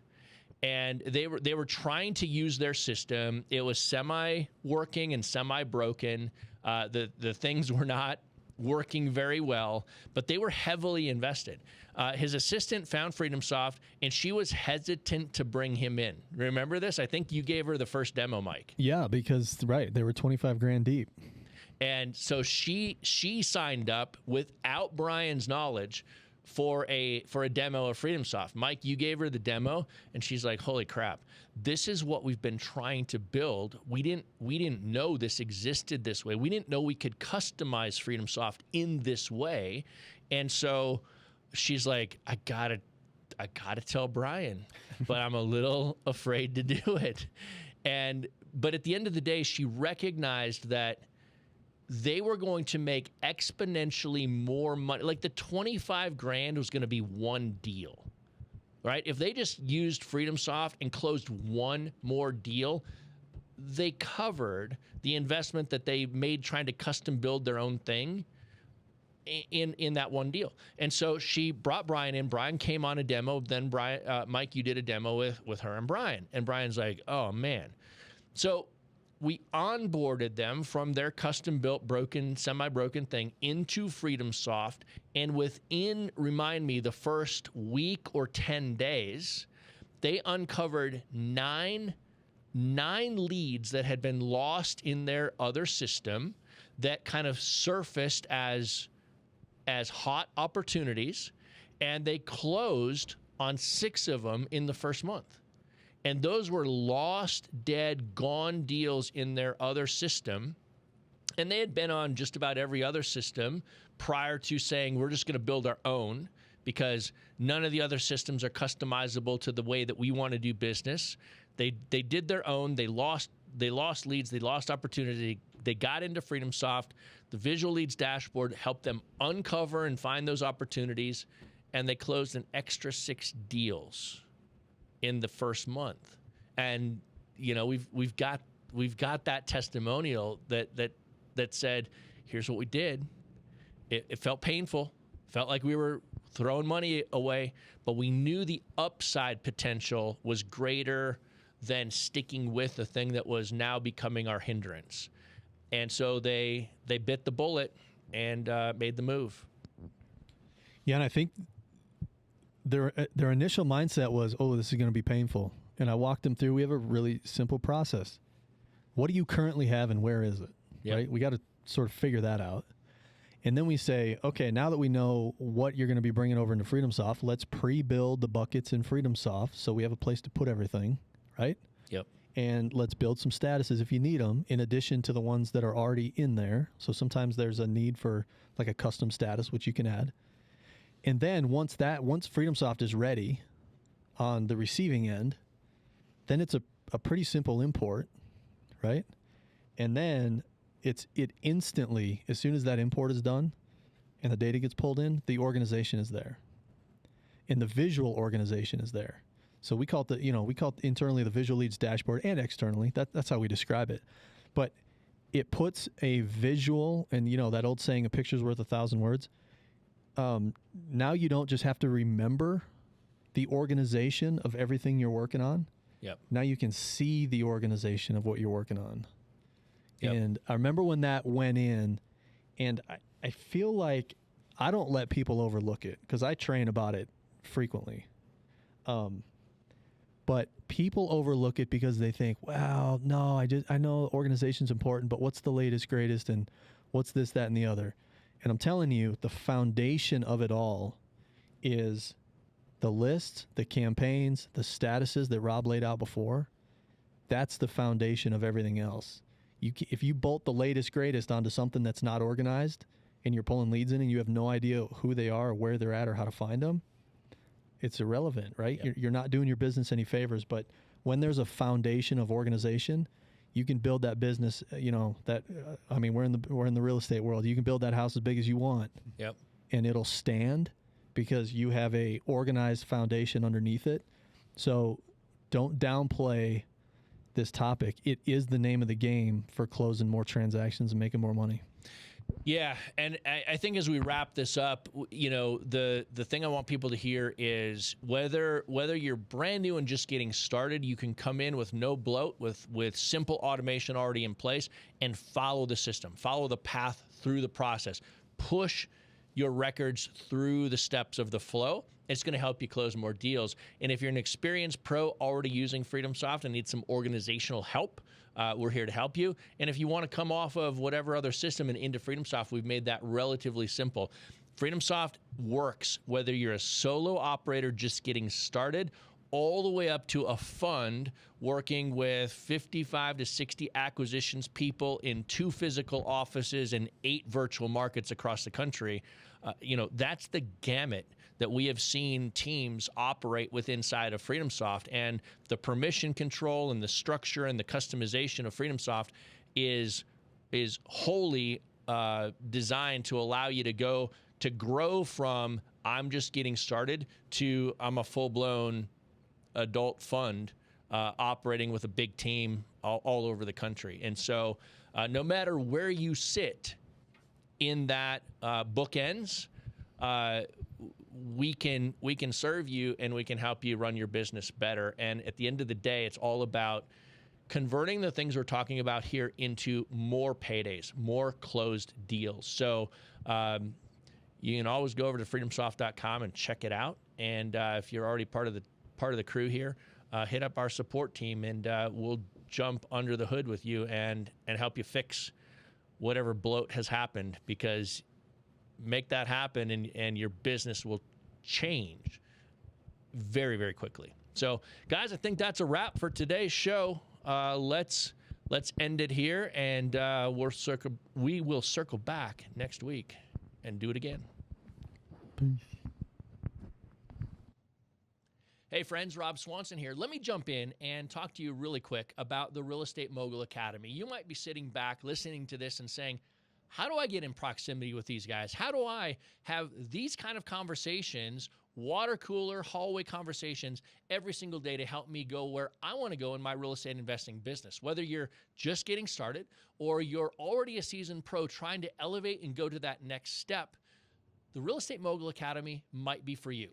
And they were trying to use their system. It was semi-working and semi-broken. The things were not working very well, but they were heavily invested. His assistant found FreedomSoft, and she was hesitant to bring him in. Remember this? I think you gave her the first demo, Mike. Yeah, because, right, they were 25 grand deep. And so she signed up without Brian's knowledge for a demo of FreedomSoft. Mike, you gave her the demo, and she's like, holy crap, this is what we've been trying to build. We didn't know this existed this way. We didn't know we could customize FreedomSoft in this way. And so she's like, I gotta tell Brian, but I'm a little afraid to do it. But at the end of the day, she recognized that they were going to make exponentially more money. Like the 25 grand was going to be one deal, right? If they just used FreedomSoft and closed one more deal, they covered the investment that they made trying to custom build their own thing in that one deal. And so she brought Brian in. Brian came on a demo. Then Mike, you did a demo with her and Brian. And Brian's like, oh man. So we onboarded them from their custom-built, broken, semi-broken thing into FreedomSoft, and within, remind me, the first week or 10 days, they uncovered nine leads that had been lost in their other system that kind of surfaced as hot opportunities, and they closed on 6 of them in the first month. And those were lost, dead, gone deals in their other system. And they had been on just about every other system prior to saying, we're just going to build our own because none of the other systems are customizable to the way that we want to do business. They did their own. They lost leads. They lost opportunity. They got into FreedomSoft. The Visual Leads dashboard helped them uncover and find those opportunities. And they closed an extra 6 deals in the first month. And you know, we've got that testimonial that said, here's what we did. It felt painful, felt like we were throwing money away, but we knew the upside potential was greater than sticking with the thing that was now becoming our hindrance. And so they bit the bullet and made the move. Yeah, and I think their initial mindset was, oh, this is going to be painful. And I walked them through. We have a really simple process. What do you currently have and where is it? Yep. Right? We got to sort of figure that out. And then we say, okay, now that we know what you're going to be bringing over into FreedomSoft, let's pre-build the buckets in FreedomSoft so we have a place to put everything, right? Yep. and let's build some statuses if you need them, in addition to the ones that are already in there. So sometimes there's a need for like a custom status, which you can add. And then once FreedomSoft is ready on the receiving end, then it's a pretty simple import, right? And then it instantly, as soon as that import is done and the data gets pulled in, the organization is there. And the visual organization is there. So we call it internally the Visual Leads dashboard, and externally. That's how we describe it. But it puts a visual, and that old saying, a picture's worth 1,000 words. Now you don't just have to remember the organization of everything you're working on. Yep. Now you can see the organization of what you're working on. Yep. And I remember when that went in, and I feel like I don't let people overlook it because I train about it frequently. But people overlook it because they think, wow, no, I know organization's important, but what's the latest, greatest, and what's this, that, and the other? And I'm telling you, the foundation of it all is the list, the campaigns, the statuses that Rob laid out before. That's the foundation of everything else. If you bolt the latest, greatest onto something that's not organized and you're pulling leads in and you have no idea who they are or where they're at or how to find them, it's irrelevant, right? Yep. You're not doing your business any favors. But when there's a foundation of organization, you can build that business. We're in the real estate world. You can build that house as big as you want. Yep. And it'll stand because you have a organized foundation underneath it. So don't downplay this topic. It is the name of the game for closing more transactions and making more money. Yeah, and I think as we wrap this up, the thing I want people to hear is whether you're brand new and just getting started, you can come in with no bloat, with simple automation already in place, and follow the system, follow the path through the process, push your records through the steps of the flow. It's going to help you close more deals. And if you're an experienced pro already using FreedomSoft and need some organizational help, we're here to help you. And if you want to come off of whatever other system and into FreedomSoft, we've made that relatively simple. FreedomSoft works whether you're a solo operator just getting started, all the way up to a fund working with 55 to 60 acquisitions people in 2 physical offices and 8 virtual markets across the country. That's the gamut that we have seen teams operate with inside of FreedomSoft. And the permission control and the structure and the customization of FreedomSoft is wholly designed to allow you to grow from I'm just getting started to I'm a full-blown adult fund operating with a big team all over the country. And so no matter where you sit in that bookends, we can serve you and we can help you run your business better. And at the end of the day, it's all about converting the things we're talking about here into more paydays, more closed deals. So you can always go over to freedomsoft.com and check it out. And if you're already part of the crew here, hit up our support team and we'll jump under the hood with you and help you fix whatever bloat has happened, because make that happen and your business will change very, very quickly. So guys, I think that's a wrap for today's show. Let's end it here, and we will circle back next week and do it again. Peace. Hey friends, Rob Swanson here. Let me jump in and talk to you really quick about the Real Estate Mogul Academy. You might be sitting back listening to this and saying, how do I get in proximity with these guys? How do I have these kind of conversations, water cooler, hallway conversations every single day to help me go where I want to go in my real estate investing business? Whether you're just getting started or you're already a seasoned pro trying to elevate and go to that next step, the Real Estate Mogul Academy might be for you.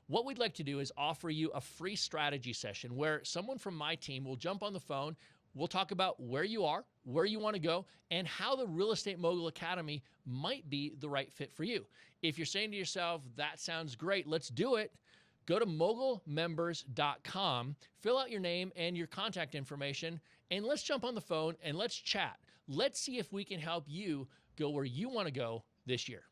What we'd like to do is offer you a free strategy session where someone from my team will jump on the phone. We'll talk about where you are, where you want to go, and how the Real Estate Mogul Academy might be the right fit for you. If you're saying to yourself, that sounds great, let's do it, go to mogulmembers.com, fill out your name and your contact information, and let's jump on the phone and let's chat. Let's see if we can help you go where you want to go this year.